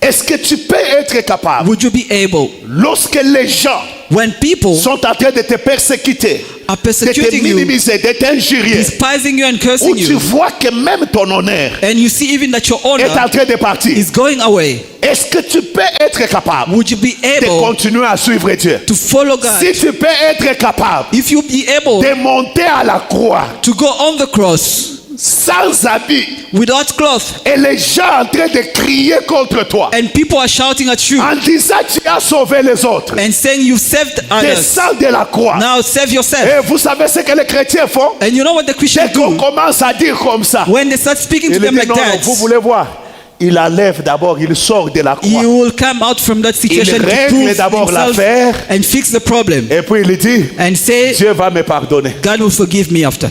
Est-ce que tu peux être capable Would you be able lorsque les gens when people sont en train de te persécuter, are de te persecuting you, minimiser, de t'injurier, despising you and où cursing tu you, vois que même ton honneur and you see even that your est en honor train de partir? is going away? Est-ce que tu peux être capable Would you be de able continuer à suivre Dieu? to follow God? Si tu peux être capable If you be able de monter à la croix to go on the cross sans habit without cloth, et les gens en train de crier contre toi and people are shouting at you en disant tu as sauvé les autres, and saying you've saved others, descends de la croix. now save yourself. Et vous savez ce que les chrétiens font? And you know what the Christians Dès qu'on do? commence à dire comme ça, When they start speaking to il them dit like non, non, that, vous voulez voir, il enlève d'abord, il sort de la he croix. will come out from that situation Il to règle prove d'abord himself l'affaire. and fix the problem Et puis il dit, and say, Dieu va me pardonner. God will forgive me after.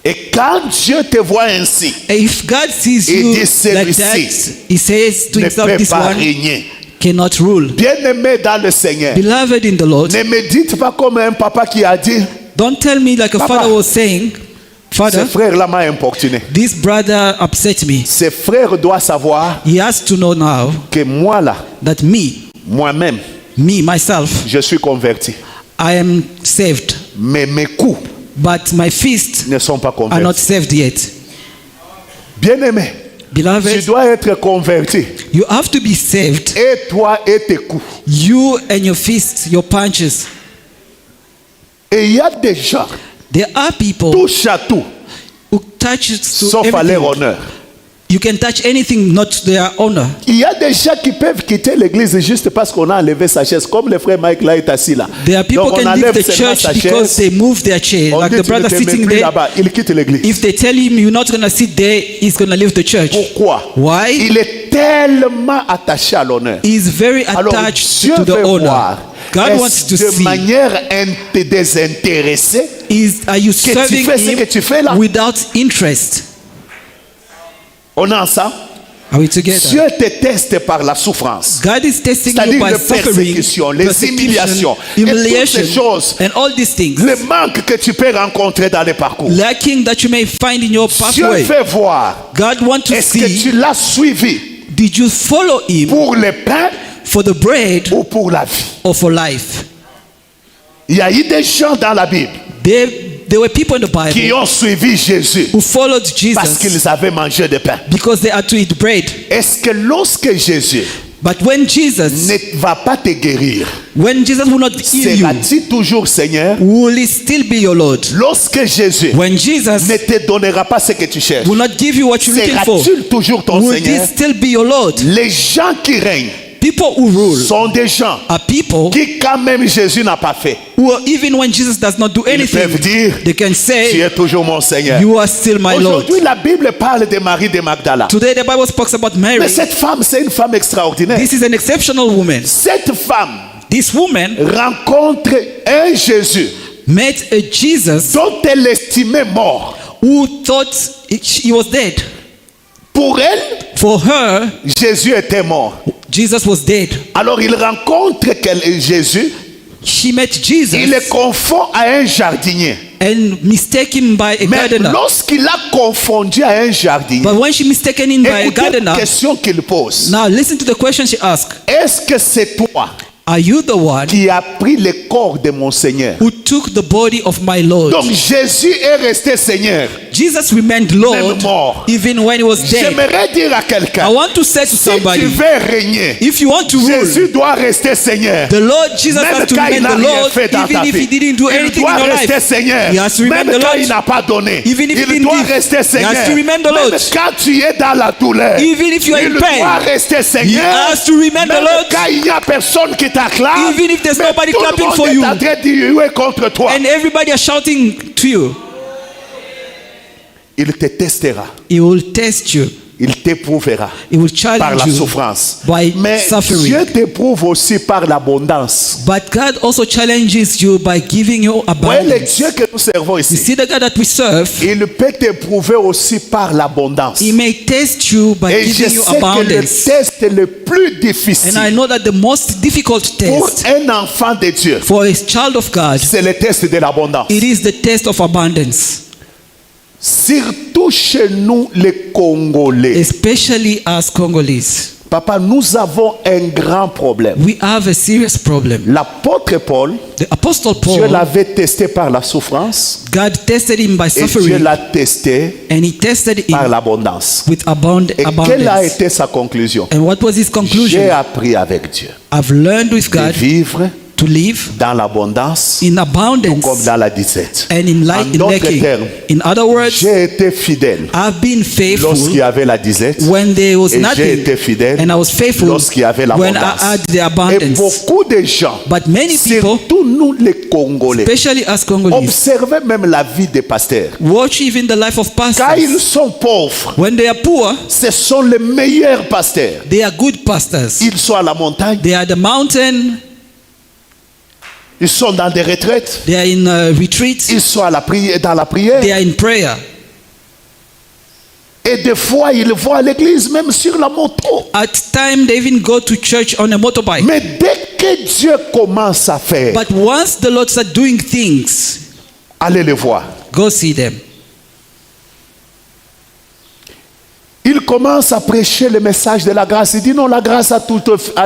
Et quand Dieu te voit ainsi, And if God sees Il you dit, like that, celui-ci he says to ne himself, peut this pas one régner. cannot rule. Bien-aimé dans le Seigneur, Beloved in the Lord, ne me dites pas comme un papa qui a dit, don't tell me like a Papa, father was saying, ce Father, frère-là m'a importuné. this brother upset me. Ce frère doit savoir He has to know now que moi là, that moi-même, myself, je suis converti. I am saved, Mais mes coups but my fists ne sont pas are not convertis. saved yet. Bien-aimé, tu Beloved, dois être converti. you have to be saved. Et toi et tes coups. You and your fists, your punches. Et il y a des gens, There are people touche à tout, who touch to sauf à leur everything. honneur. You can touch anything, not their honor. Il y a des gens qui peuvent quitter l'église juste parce qu'on a enlevé sa chaise, comme le frère Mike là est assis là. There are people Donc on can enlève leave the seulement church sa because chaise, they move their chair. on Like dit the tu ne brother te mets sitting plus there, là-bas, il quitte l'église. if they tell him you're not going to sit there, he's going to leave the church. Pourquoi? Why? Il est tellement attaché à l'honneur. He's very Alors attached Dieu to the veut honor. voir, God wants est-ce to de see, manière désintéressée are you tu serving fais ce que tu fais là? him without interest? On est ensemble? Are we together? Dieu te teste par la souffrance. God is testing you C'est-à-dire by les suffering, persécutions, les humiliations, et toutes humiliation, ces choses, and all these things. le manque que tu peux rencontrer dans les parcours. Lacking that you may find in your Dieu pathway. fait voir, God wants to est-ce que see, tu l'as suivi did you follow him pour le pain for the bread ou pour la vie? or for life? Il y a eu des gens dans la Bible There were people in the qui Bible ont suivi Jésus who followed parce Jesus qu'ils avaient mangé de pain. because they had to eat bread. Est-ce que lorsque Jésus But when Jesus ne va pas te guérir, will not heal you, sera-t-il toujours Seigneur? will he still be your Lord? Lorsque Jésus When Jesus ne te donnera pas ce que tu cherches, will not give you what you're looking for, sera-t-il toujours ton will he Seigneur? still be your Lord? Les gens qui règnent People who rule sont des gens are people qui, quand même Jésus n'a pas fait, who, even when Jesus does not do ils anything, peuvent dire, they can tu say, es toujours mon Seigneur. you are still my Lord. Aujourd'hui, la Bible parle de Marie de Magdala. Today the Bible speaks about Mary. Mais cette femme, c'est une femme extraordinaire. This is an exceptional woman. Cette femme This woman rencontre un Jésus met a Jesus dont elle estimait mort. who thought he was dead. Pour elle, For her, Jésus était mort. Jesus was dead. Alors il rencontre Jésus, She met il le Jesus confond à un jardinier. and mistake him by a Mais gardener. lorsqu'il a confondu à un jardinier, But when she mistaken him by a écoutez la gardener, question qu'il pose. now listen to the question she asked. Est-ce que c'est toi Are you the one qui as pris le corps de mon Seigneur? who took the body of my Lord? Donc Jésus est resté Seigneur. Jesus remained Lord Même mort. even when he was dead. J'aimerais dire à quelqu'un, I want to say to si tu somebody, veux régner, if you want to rule, Jésus doit rester Seigneur. the Lord Jesus Même has to quand il remain n'a the rien Lord, fait dans ta even if he vie, didn't do il anything doit in your rester life. Seigneur. He has to remain Même the quand Lord. il n'a pas donné, Even if he il didn't doit give, rester he has Seigneur. to remain the Lord. Même quand tu es dans la douleur, Even if you are il in pain, doit rester he Seigneur. has to remain the Même Lord. quand il n'y a personne qui t'acclame, Even if there's mais nobody tout le clapping monde for est you. en train de dire contre toi. And everybody are shouting to you, Il te testera, he will test you. il t'éprouvera He will par la challenge you souffrance. by Mais suffering. Dieu t'éprouve aussi par l'abondance. But God also challenges you by giving you Ouais, le abundance. Dieu que nous servons You ici, see the God that we serve, il peut t'éprouver aussi par l'abondance. he may test you by Et je giving you sais que le abundance. test le plus And difficile I know that the most difficult pour test un enfant de Dieu, for a child of God, c'est le test de l'abondance. it is the test of abundance, Surtout chez nous, les Congolais. especially as Congolese. Papa, nous avons un grand problème. We have a serious problem. L'apôtre Paul, The Apostle Dieu Paul, l'avait testé par la souffrance God tested him by et Dieu suffering, l'a testé and he tested par him l'abondance. with Et quelle a abundance. été sa conclusion? And what was his J'ai conclusion? appris avec Dieu I've learned with de God vivre to live dans l'abondance in comme abundance dans la disette. and in En in d'autres lacking. termes, In other words, j'ai été fidèle I've been faithful lorsqu'il y avait la disette when there was et j'ai nothing, été fidèle and I was faithful lorsqu'il y avait when I l'abondance. had the Et abundance. beaucoup de gens, But many people, surtout nous les Congolais, especially as Congolese, observez même la vie des pasteurs. watch even the life of Quand pastors. ils sont pauvres, When they are poor, ce sont les meilleurs pasteurs. they are good pastors. Ils sont à la montagne, They are at the mountain, ils sont dans des retraites, they are in retreat, ils sont à la dans la prière. they are in prayer. Et des fois, ils vont à l'église même sur la moto. At time, they even go to church on a motorbike. Mais dès que Dieu commence à faire, But once the Lord start doing things, allez les voir. go see them. Il commence à prêcher le message de la grâce. Il dit non, la grâce a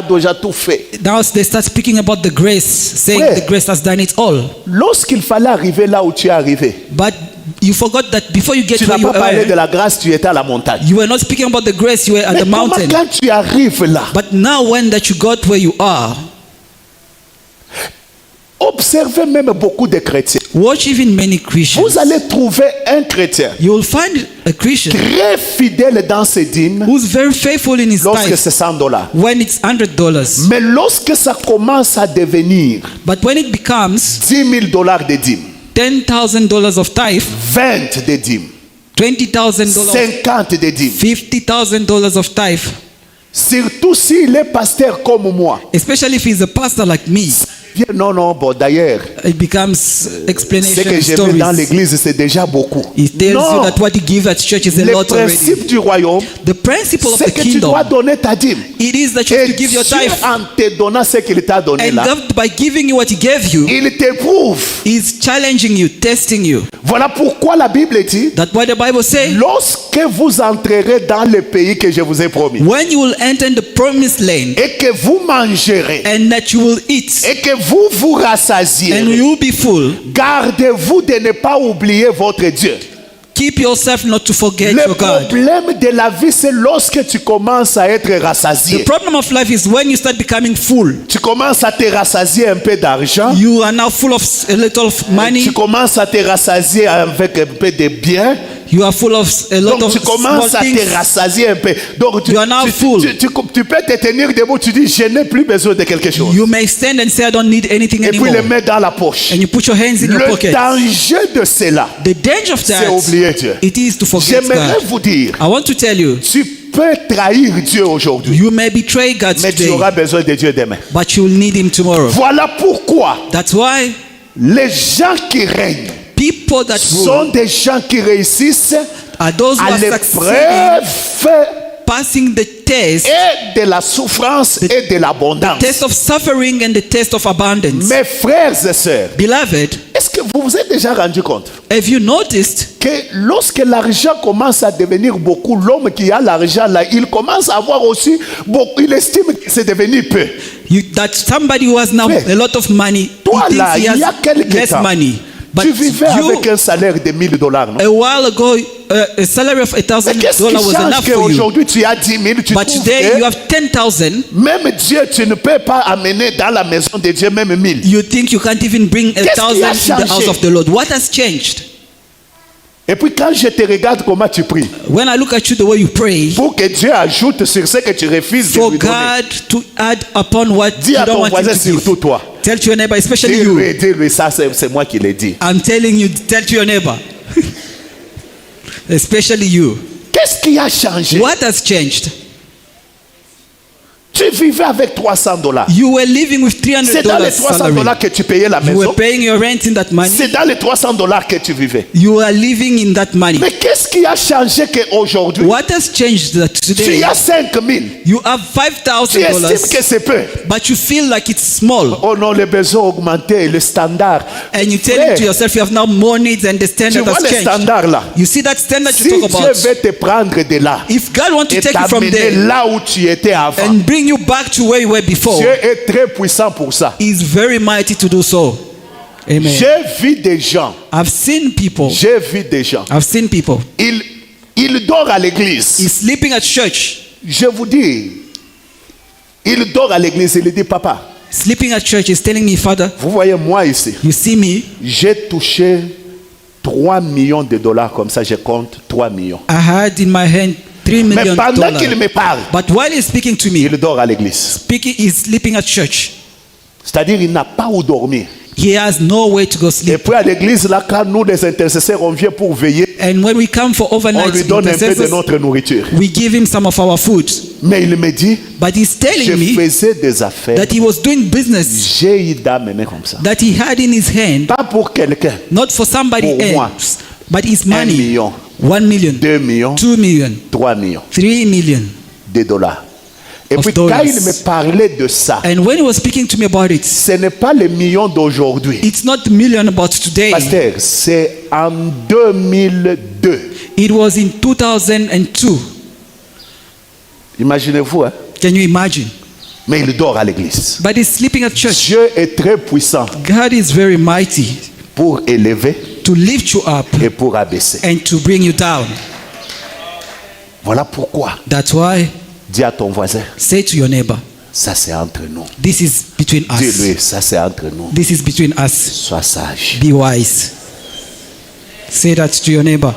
déjà tout fait. Now they start speaking about the grace, saying Ouais. the grace has done it all. Lorsqu'il fallait arriver là où tu es arrivé, But you forgot that before you get tu where n'as you pas parlé de are, la grâce, tu étais à la montagne. you were not speaking about the grace, you were at Mais the comment mountain. quand tu arrives là, But now when that you got where you are, observez même beaucoup de chrétiens. watch even many Christians. Vous allez trouver un chrétien You will find a Christian très fidèle dans ses dîmes who's very faithful in his lorsque tithe c'est $100. when it's $100. Mais lorsque ça commence à devenir But when it becomes $10,000 de dîmes, $10,000 of tithe, 20 de dîmes, $20,000, 50 de dîmes, $50,000 of tithe, surtout s'il est pasteur comme moi. especially if he's a pastor like me, Non, non, bon, d'ailleurs, it becomes ce que explanation j'ai vu stories. dans l'église, c'est déjà beaucoup. He tells you Non, that what you give at church is a le lot already. principe du royaume, The principle of c'est the que tu dois kingdom, donner ta dîme. it is that you have Et to give your Dieu, tithe. en te donnant ce qu'il t'a donné And là, God, by giving you what he gave you, il t'éprouve. is challenging you, testing you. Voilà pourquoi la Bible dit, That's why the Bible says, lorsque vous entrerez dans le pays que je vous ai promis, when you will enter the promised land, et que vous mangerez, and that you will eat, et que vous vous and rassasiez, you will be full, gardez-vous de ne pas oublier votre Dieu. keep yourself not to forget Le your God. problème de la vie, c'est lorsque tu commences à être The rassasié. problem of life is when you start becoming full. Tu commences à te rassasier un peu d'argent. You are now full of a little of money. Tu commences à te rassasier avec un peu de biens. You are full of a lot Donc of tu small commences à things. te rassasier un peu. Donc You are now full. tu peux te tenir debout, tu dis je n'ai plus besoin de quelque chose. You may stand and say, I don't need anything Et puis anymore. le mettre dans la poche. And you put your hands in your Le pocket. danger de cela, The danger of c'est that, oublier Dieu. it is to forget J'aimerais God. vous dire, I want to tell you, tu peux trahir Dieu aujourd'hui, you may betray God mais tu today, auras besoin de Dieu demain. but you will need Him tomorrow. Voilà pourquoi That's why les gens qui règnent people that sont rule des gens qui réussissent are those who à are succeeding, l'épreuve passing the test, et de la souffrance et de l'abondance. test of suffering and the test of abundance. Mes frères et sœurs, Beloved, est-ce que vous vous êtes déjà rendu compte have you noticed que lorsque l'argent commence à devenir beaucoup, l'homme qui a l'argent là, il commence à avoir aussi beaucoup, il estime que c'est devenu peu. that somebody who has now Frère, a lot of money, toi he là, thinks he il y a has quelque less temps, money. But tu vivais you, avec un salaire de $1000, non? a while ago, a salary of Mais qu'est-ce $1,000 qui was change enough for you. qu'aujourd'hui tu as 10 000, tu But trouves today que you have 10,000. même Dieu, tu ne peux pas amener dans la maison de Dieu même 1000. You think you can't even bring Qu'est-ce qui a 1,000 in the house changé? of the Lord. What has changed? Et puis quand je te regarde comment tu pries, When I look at you the way you pray, pour que Dieu ajoute sur ce que tu refuses de for lui donner. God to add upon what Dis you à don't ton want voisin, him to surtout give. toi. Tell to your neighbor, especially you. Dis-lui, ça c'est moi qui l'ai dit. I'm telling you, tell to your neighbor. Especially you. Qu'est-ce qui a changé? What has changed? Tu vivais avec $300. You were living with C'est dans les $300 salary. $300 que tu payais la You were maison. paying your rent in that money. C'est dans les $300 que tu vivais. You are living in that money. Mais qu'est-ce qui a changé qu'aujourd'hui, What has changed that tu today as 5 000? you have Tu estimes $5,000, que c'est peu. but you feel like it's small, Oh non, les besoins ont augmenté, le standard. and you tell Frère, it to yourself you have now more needs and the tu standard vois has le changed. standard là. You see that standard Si you Dieu talk about. veut te prendre de là If God wants to et take you from t'amener there là où tu étais avant, and bring you back to where you were before, Dieu est très puissant pour ça. He's very mighty to do so. Amen. J'ai vu des gens, I've seen people. I've seen people. Il dort à l'église. He's sleeping at church. Je vous dis, il dort à l'église, il dit, papa, Sleeping at church is telling me, Father, vous voyez moi ici, you see me, j'ai touché $3 millions comme ça, je compte 3 millions. I had in my hand $3 Mais million. pendant qu'il me parle, But while he's speaking to me, il dort à l'église. he's sleeping at church. C'est-à-dire, il n'a pas où dormir. He has nowhere to go Et sleep. puis à l'église, là, quand nous, les intercesseurs, on vient pour veiller, And when we come for on overnight lui donne un peu de intercessors, notre nourriture. we give him some of our food. Mais il me dit, But he's je telling me faisais des affaires. that he was doing business J'ai eu d'amener comme ça. that he had in his hand, Pas pour quelqu'un. not for somebody Pour moi. else, but his 1 money. million, 1 million, 2 millions, 2 million, 3 millions 3 million. de dollars. Et Of puis dollars. quand il me parlait de ça, And when he was speaking to me about it, ce n'est pas les millions d'aujourd'hui. it's not million about today. Pasteur, c'est en 2002. It was in 2002. Imaginez-vous, hein? Can you imagine? Mais il dort à l'église. But he's sleeping at church. Dieu est très puissant God is very mighty pour élever to lift you up et pour abaisser. and to bring you down. Voilà pourquoi, That's why, dis à ton voisin, say to your neighbor, ça c'est entre nous. this is between us. Dis-lui, ça c'est entre nous. This is between us. Sois sage. Be wise. Say that to your neighbor.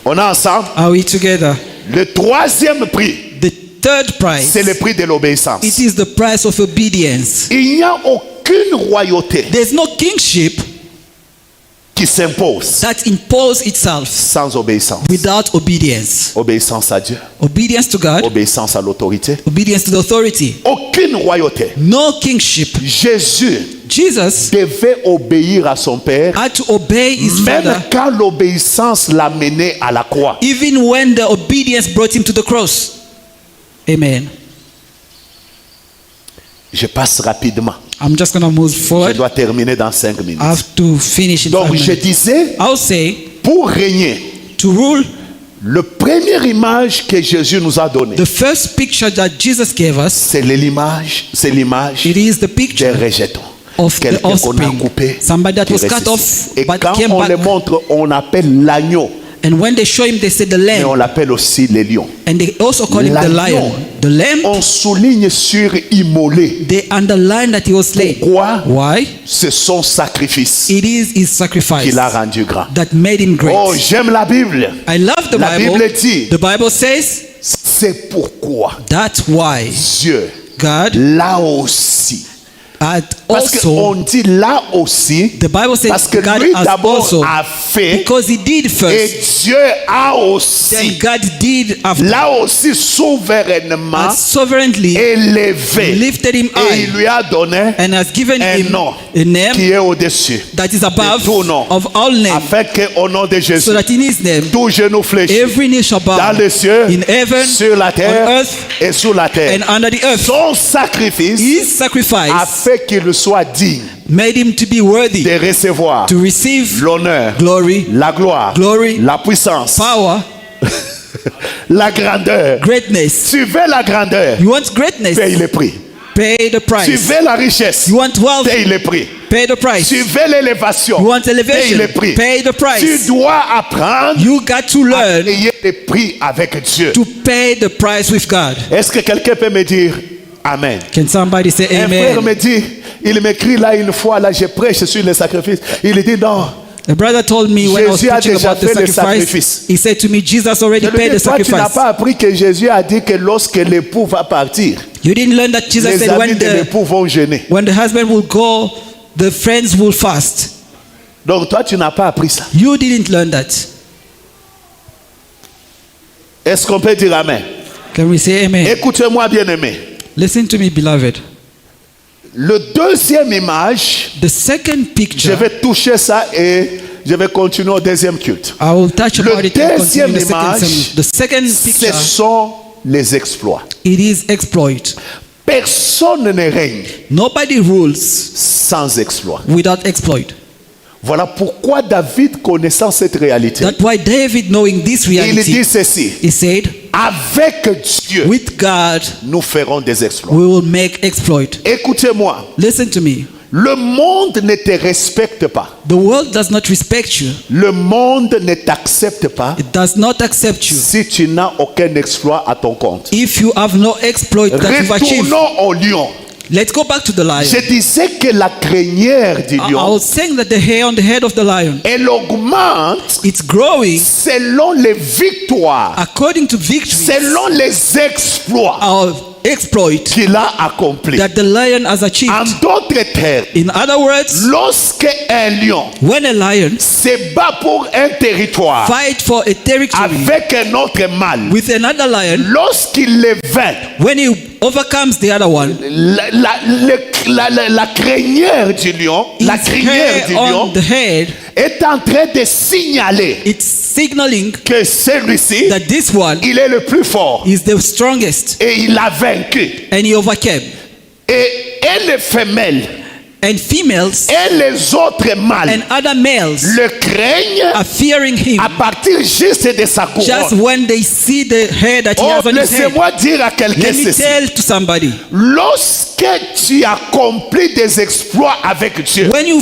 On est ensemble. Are we together? Le troisième prix, The third prize, c'est le prix de l'obéissance. it is the price of obedience. Il n'y a aucune royauté There's no kingship qui s'impose that imposes itself sans obéissance. without obedience. Obéissance à Dieu, Obedience to God, obéissance à l'autorité. obedience to the authority. Aucune royauté. No kingship. Jésus Jesus devait obéir à son Père, had to obey his même father quand l'obéissance l'a mené à la croix. even when the obedience brought him to the cross. Amen. Je passe rapidement. I'm just going to move Je forward. dois terminer dans 5 minutes. I have to finish in 5 Donc je minutes. disais, I'll say, pour régner, to rule, le première image que Jésus nous a donnée, the first picture that Jesus gave us, c'est l'image it is the des picture rejetons. of the Quelqu'un qu'on a offspring. coupé. Somebody that qui was cut ressuscite. off Et but quand came on back. le montre, on appelle l'agneau. And when they show him, they say the mais on lamb. l'appelle aussi les lions. And they also call him the L'agneau. lion. The lamb, On souligne sur immolé. they underline that he was slain. Pourquoi? Why? C'est son sacrifice It is his sacrifice qui l'a rendu grand. that made him great. Oh, j'aime la Bible. I love the La Bible. Bible dit, The Bible says c'est pourquoi that's why Dieu, God là aussi, had parce also, qu'on dit là aussi, the Bible says parce que God lui has d'abord also, a fait, because he did et first, Dieu a then aussi, God did after, là aussi souverainement has sovereignly élevé, lifted him et il high lui a donné and has given un him nom a name qui est au-dessus that is above de tout nom, of all names, afin qu'au nom de Jésus, so that in his name tout genou fléchit every knee shall bow dans les cieux, in heaven, sur la terre on earth, et sous la terre. and under the earth. Son sacrifice His a sacrifice fait qu'il soit digne made him to be worthy de recevoir to receive l'honneur, glory, la gloire, Glory, la puissance, power, la grandeur. greatness. Tu veux la grandeur, You want greatness? paye le prix. Pay the Tu price. veux la richesse, You want wealth? paye le prix. Pay the price. Tu veux l'élévation, You want paye elevation? le prix. Pay the Tu price. dois apprendre You got to à learn payer le prix avec Dieu. to pay the price with God. Est-ce que quelqu'un peut me dire Amen? Can somebody say Un frère amen? me dit, il m'écrit là une fois, là je prêche sur le sacrifice. Il dit non, A brother told me when I was Jésus a preaching déjà about the fait le sacrifice, sacrifice. he said to me, Jesus already je lui paid dis, the toi tu n'as sacrifice. pas appris que Jésus a dit que lorsque l'époux va partir, You didn't learn that Jesus les said amis de l'époux vont gêner. when the husband will go, the friends will fast. Donc toi tu n'as pas appris ça. You didn't learn that. Est-ce qu'on peut dire Amen? Can we say amen? Écoutez-moi bien aimé. Listen to me, beloved. Le deuxième image, The second je picture, vais toucher ça et je vais continuer au deuxième culte. I will touch Le about it and continue deuxième the second image, sermon. The second Ce picture, sont les exploits. it is exploit. Personne ne règne Nobody rules sans exploit. without exploit. Voilà pourquoi David, connaissant cette réalité, That's why David, knowing this il reality, dit ceci: he said, avec Dieu, with God, nous ferons des exploits. we will make exploit. Écoutez-moi, Listen to me. le monde ne te respecte pas. The world does not respect you. Le monde ne t'accepte pas It does not accept you si tu n'as aucun exploit à ton compte. if you have no exploit that you've achieved. Retournons au lion. Let's go back to the lion. Je disais que la crinière du I lion, was saying that the hair on the head of the lion, elle augmente it's growing selon les victoires, according to victories selon les exploits or exploit qu'il a accomplis. that the lion has En achieved. d'autres termes, In other words, lorsque un lion when a lion se bat pour un territoire fight for a territory avec un autre mâle, with another lion, lorsqu'il le vainc, when he overcomes the other one, la crinière du lion, la his crinière du hair lion on the head, est en train de signaler it's signaling que celui-ci, that this one il est le plus fort is the strongest et il a vaincu. and he overcame. Et les femelles And females et les autres mâles and other males le craignent are fearing him à partir juste de sa just couronne. when they see the hair that he Oh, has on his head. laissez-moi dire à quelqu'un Let me ceci. tell to somebody, Lorsque tu accomplis des exploits avec Dieu, when you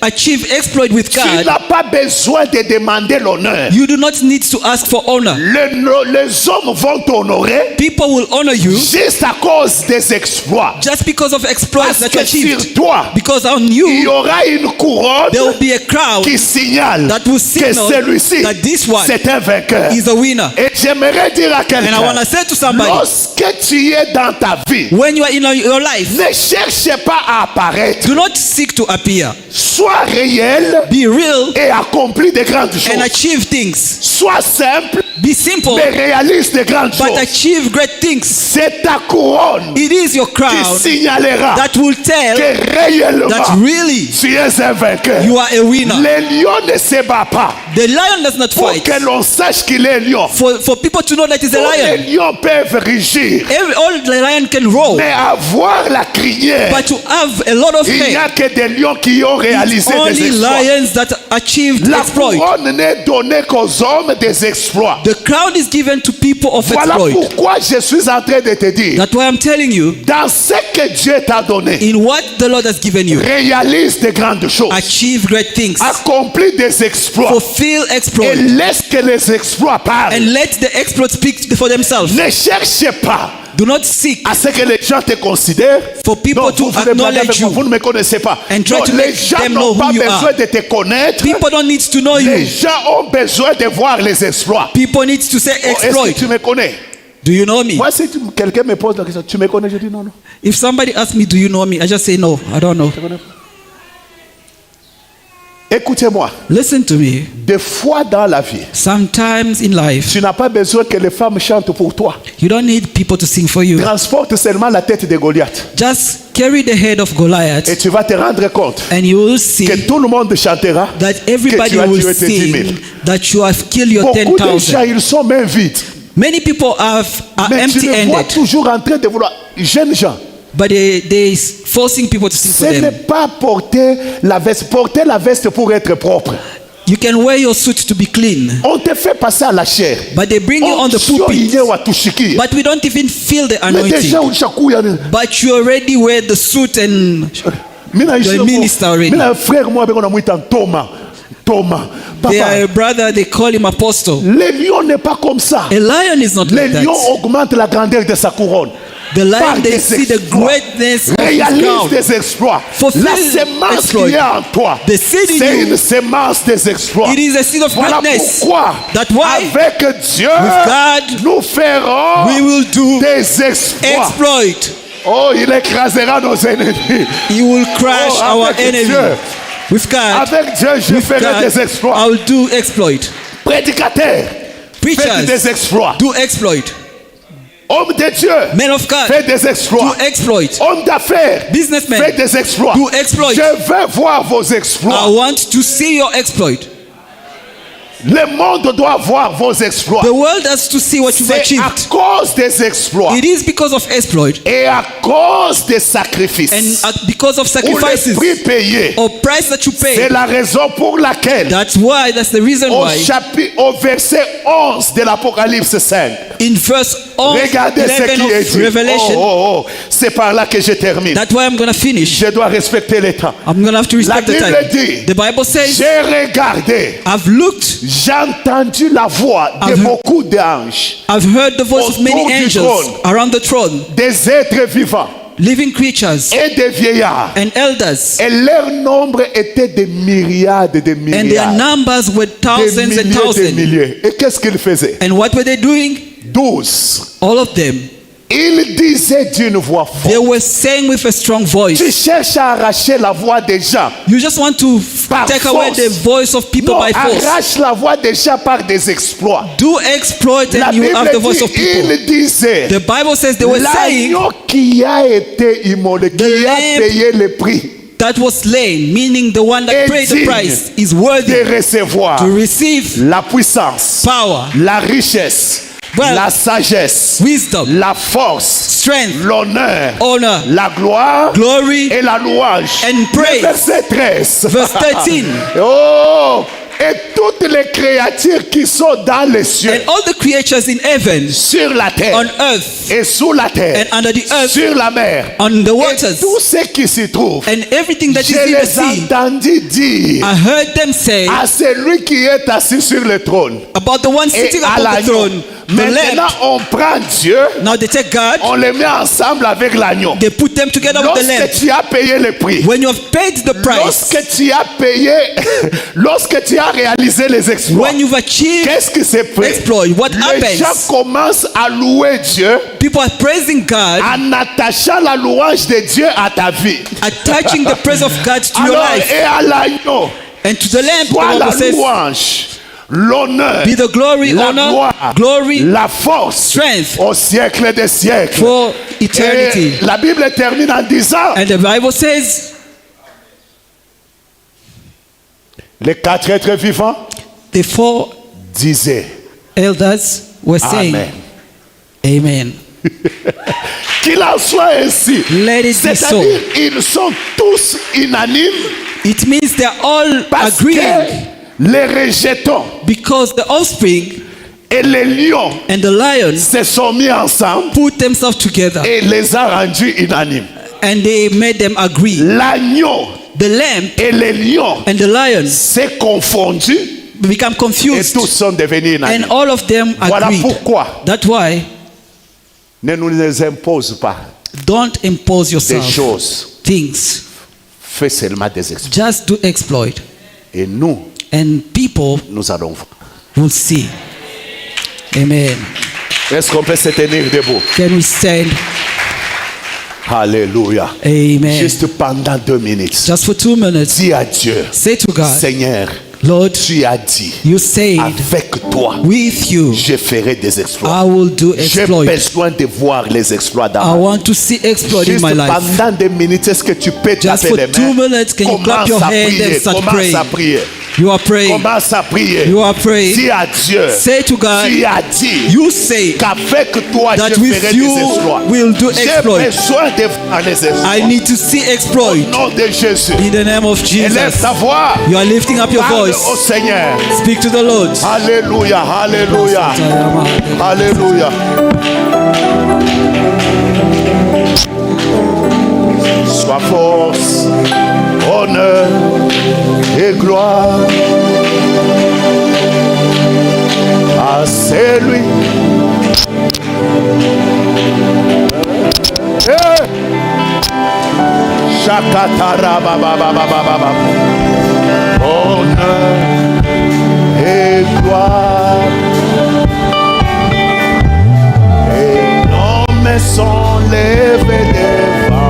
achieve exploit with tu God, n'as pas besoin de demander l'honneur. you do not need to ask for honor. Les hommes vont t'honorer People will honor you juste à cause des exploits. just because of exploits Parce that you que sur achieved. toi, Because on il y you, aura une couronne there will be a crown qui signale that will que signal celui-ci, that this one c'est un vainqueur. is a winner. Et j'aimerais dire à And I quelqu'un, want to say to somebody, lorsque tu es dans ta vie, when you are in your life, ne cherche pas à apparaître. do not seek to appear. Sois réel Be real et accomplis de grandes and choses. achieve things. Sois simple Be simple mais réalise de grandes but choses. achieve great things. C'est ta couronne It is your qui crown signalera that will tell que réellement that really tu es un vainqueur. you are a winner. Le lion ne se bat pas The lion does not pour fight. que l'on sache qu'il est lion. For people to know that he's a Les lion. lions peuvent rugir, All the lion can roar, mais avoir la crinière, but to have a lot of il n'y hair, a que des lions qui ont it's réalisé des only exploits. lions that achieved La exploit. couronne n'est donnée qu'aux hommes des exploits. The crown is given to people of Voilà exploit. pourquoi je suis en train de te dire, That's why I'm telling you, dans ce que Dieu t'a donné, in what the Lord has given you, réalise de grandes choses, achieve great things, accomplis des exploits fulfill et exploit, laisse que les exploits parlent. and let the exploits speak for themselves. Ne cherchez pas Do not seek à ce que les gens te considèrent. for people Non, to vous ne blaguez acknowledge avec moi, you. vous ne me connaissez pas. and try Non, to les make gens them know n'ont pas who you besoin are. de te connaître. People don't need to know Les you. gens ont besoin de voir les exploits. People need to say Oh, est-ce exploit. que tu me connais? Do you know me? Moi, si quelqu'un me pose la question, tu me connais? Je dis non, non. If somebody asks me, do you know me? I just say no, I don't know. Écoutez-moi. Listen to me. Des fois dans la vie, Sometimes in life, tu n'as pas besoin que les femmes chantent pour toi. you don't need people to sing for you. Transporte seulement la tête de Goliath. Just carry the head of Et Goliath, tu vas te rendre compte and you will que see tout le monde chantera. that everybody que tu as will tué tes 10 000. sing that you have killed your Beaucoup de gens, 10,000. ils sont même vides. Many people are Mais tu les vois empty-handed, toujours en train de vouloir. Jeunes gens, but they forcing people to sing ce for n'est them. pas porter la veste. Porter la veste pour être propre. You can wear your suit to be clean, On te fait passer à la chair. but they bring you on the pulpit, but we don't even feel the Mais déjà, anointing. on chakouille. But you already wear the suit and You're a minister already. frère, moi, on a Thomas. Thomas. they are Papa, a brother, they call him apostle. le lion n'est pas comme ça. A lion is not Le like lion that. augmente la grandeur de sa couronne. The Par lion, they des see the exploits. greatness of his Réalise crown. des exploits. Fulfill La semence exploit. qui est en toi, The seed in c'est you. une semence des exploits. It is a seed of Voilà greatness. pourquoi, That why avec Dieu, God, nous ferons we will do des exploits. exploit. Oh, il écrasera nos ennemis. He will crush Oh, our avec enemy. Dieu. With God, Avec Dieu, je with ferai God, des exploits. I will do exploit. Prédicateur, faites Preachers, des exploits. do exploit. Homme de Dieu, Men of God, faites des exploits. do exploit. Homme d'affaires, Businessmen, faites des exploits. do exploit. Je veux voir vos exploits. I want to see your exploit. Le monde doit voir vos exploits. The world has to see what you've C'est à achieved. cause des exploits It is because of exploit et à cause des sacrifices and because of ou les sacrifices prix payés. or price that you C'est pay. la raison pour laquelle That's the reason au why au verset 11 de l'Apocalypse 5, in verse regardez ce 11 qui est of dit. Revelation, Oh, c'est par là que je termine. that's why I'm going to finish. Je dois respecter le temps. I'm going to have to respect the Bible time. dit, The Bible says, J'ai regardé, I've looked, j'ai entendu la voix de I've- beaucoup d'anges, I've heard the voice of many Autour du angels trône. around the throne, des êtres vivants living creatures et des vieillards. and elders, Et leur nombre était de myriades de and their milliards. numbers were Des thousands and milliers de thousands. milliers. Et qu'est-ce qu'ils faisaient? And what were they doing? 12. All of them. Ils disaient d'une voix They forte. were saying with a strong voice. Tu cherches à arracher la voix des gens. You just want to Par take away force. the voice of people Non, by force. arrache la voix des gens par des exploits. Do exploit La and you have the Bible voice dit, of people. il disait, The Bible says they were saying l'agneau qui a été immolé, qui a lamb payé le prix that was slain, meaning the one that est paid the digne price, is de worthy recevoir to receive la puissance, power, la richesse, Wealth, la sagesse, wisdom, la force, strength, l'honneur, honor, la gloire glory, et la louange. and praise. Verset 13. Verse 13. Oh, et toutes les créatures qui sont dans les cieux, And all the creatures in heaven, sur la terre on earth, et sous la terre, and under the earth, sur la mer, on the et waters, tout ce qui s'y trouve, and everything that is je in the les sea, entendis dire I heard them say à celui qui est assis sur le trône about the one et sitting à upon the l'agneau. throne, the Maintenant, Lamb. on prend Dieu, Now they take God, on les met ensemble avec l'agneau. they put them together with the Lamb. Lorsque tu as payé le prix, When you have paid the price, lorsque tu as payé, lorsque tu as réalisé les exploits, when you've achieved qu'est-ce qui s'est fait? exploit, what Les gens happens? commencent à louer Dieu People are praising God, en attachant la louange de Dieu à ta vie. attaching the praise of God to your Alors, life. et à l'agneau, And to the Lamb, soit the la Bible says, louange, l'honneur, be the glory, la honor, gloire, glory, la force strength au siècle des siècles. for Et eternity. la Bible termine en disant, And the Bible says, les quatre êtres vivants the four disaient elders were saying, Amen. Amen. Qu'il en soit ainsi. Let it be so. C'est-à-dire, ils sont tous unanimes It means they're all parce agreeing que les rejetons because the offspring Et les lions And the lions se sont mis ensemble put themselves together et les a rendus unanimes. and they made them agree. L'agneau The lamb et les lions and the lions s'est confondu become et confused. tous sont devenus unanimes. And all of them Voilà agreed. pourquoi That's why ne nous les impose pas don't impose des yourself choses. things. Fais seulement des exploits. Just do exploit. Et nous, And people nous allons voir. will see. Amen. Est-ce qu'on peut se tenir debout? Can we stand? Alléluia. Amen. Juste pendant 2 minutes. Just for 2 minutes, Dis à Dieu, say to God, Seigneur, Lord, tu as dit, you said, avec toi, with you, je ferai des exploits. I will do J'ai exploit. besoin de voir les exploits I dans ma vie. want to see exploit in Juste my life. pendant 2 minutes, est-ce que tu peux Just taper for les 2 mains? minutes, can you clap your Commence à hand prier, and start commence praying? à prier. You are praying. Commence à prier. You are praying. Dis à Dieu, Say to God, tu as dit you say qu'avec toi that je with ferai you des exploits. will do J'ai exploit. besoin de voir les exploits. I need to see Au exploit nom de Jésus. in the name of Élève Jesus. ta voix. You are lifting up your Parle voice. au Seigneur. Speak to the Lord. Alléluia, alléluia, alléluia. Sois force, honneur et gloire à celui. Shakatara baba baba baba. Honneur et gloire.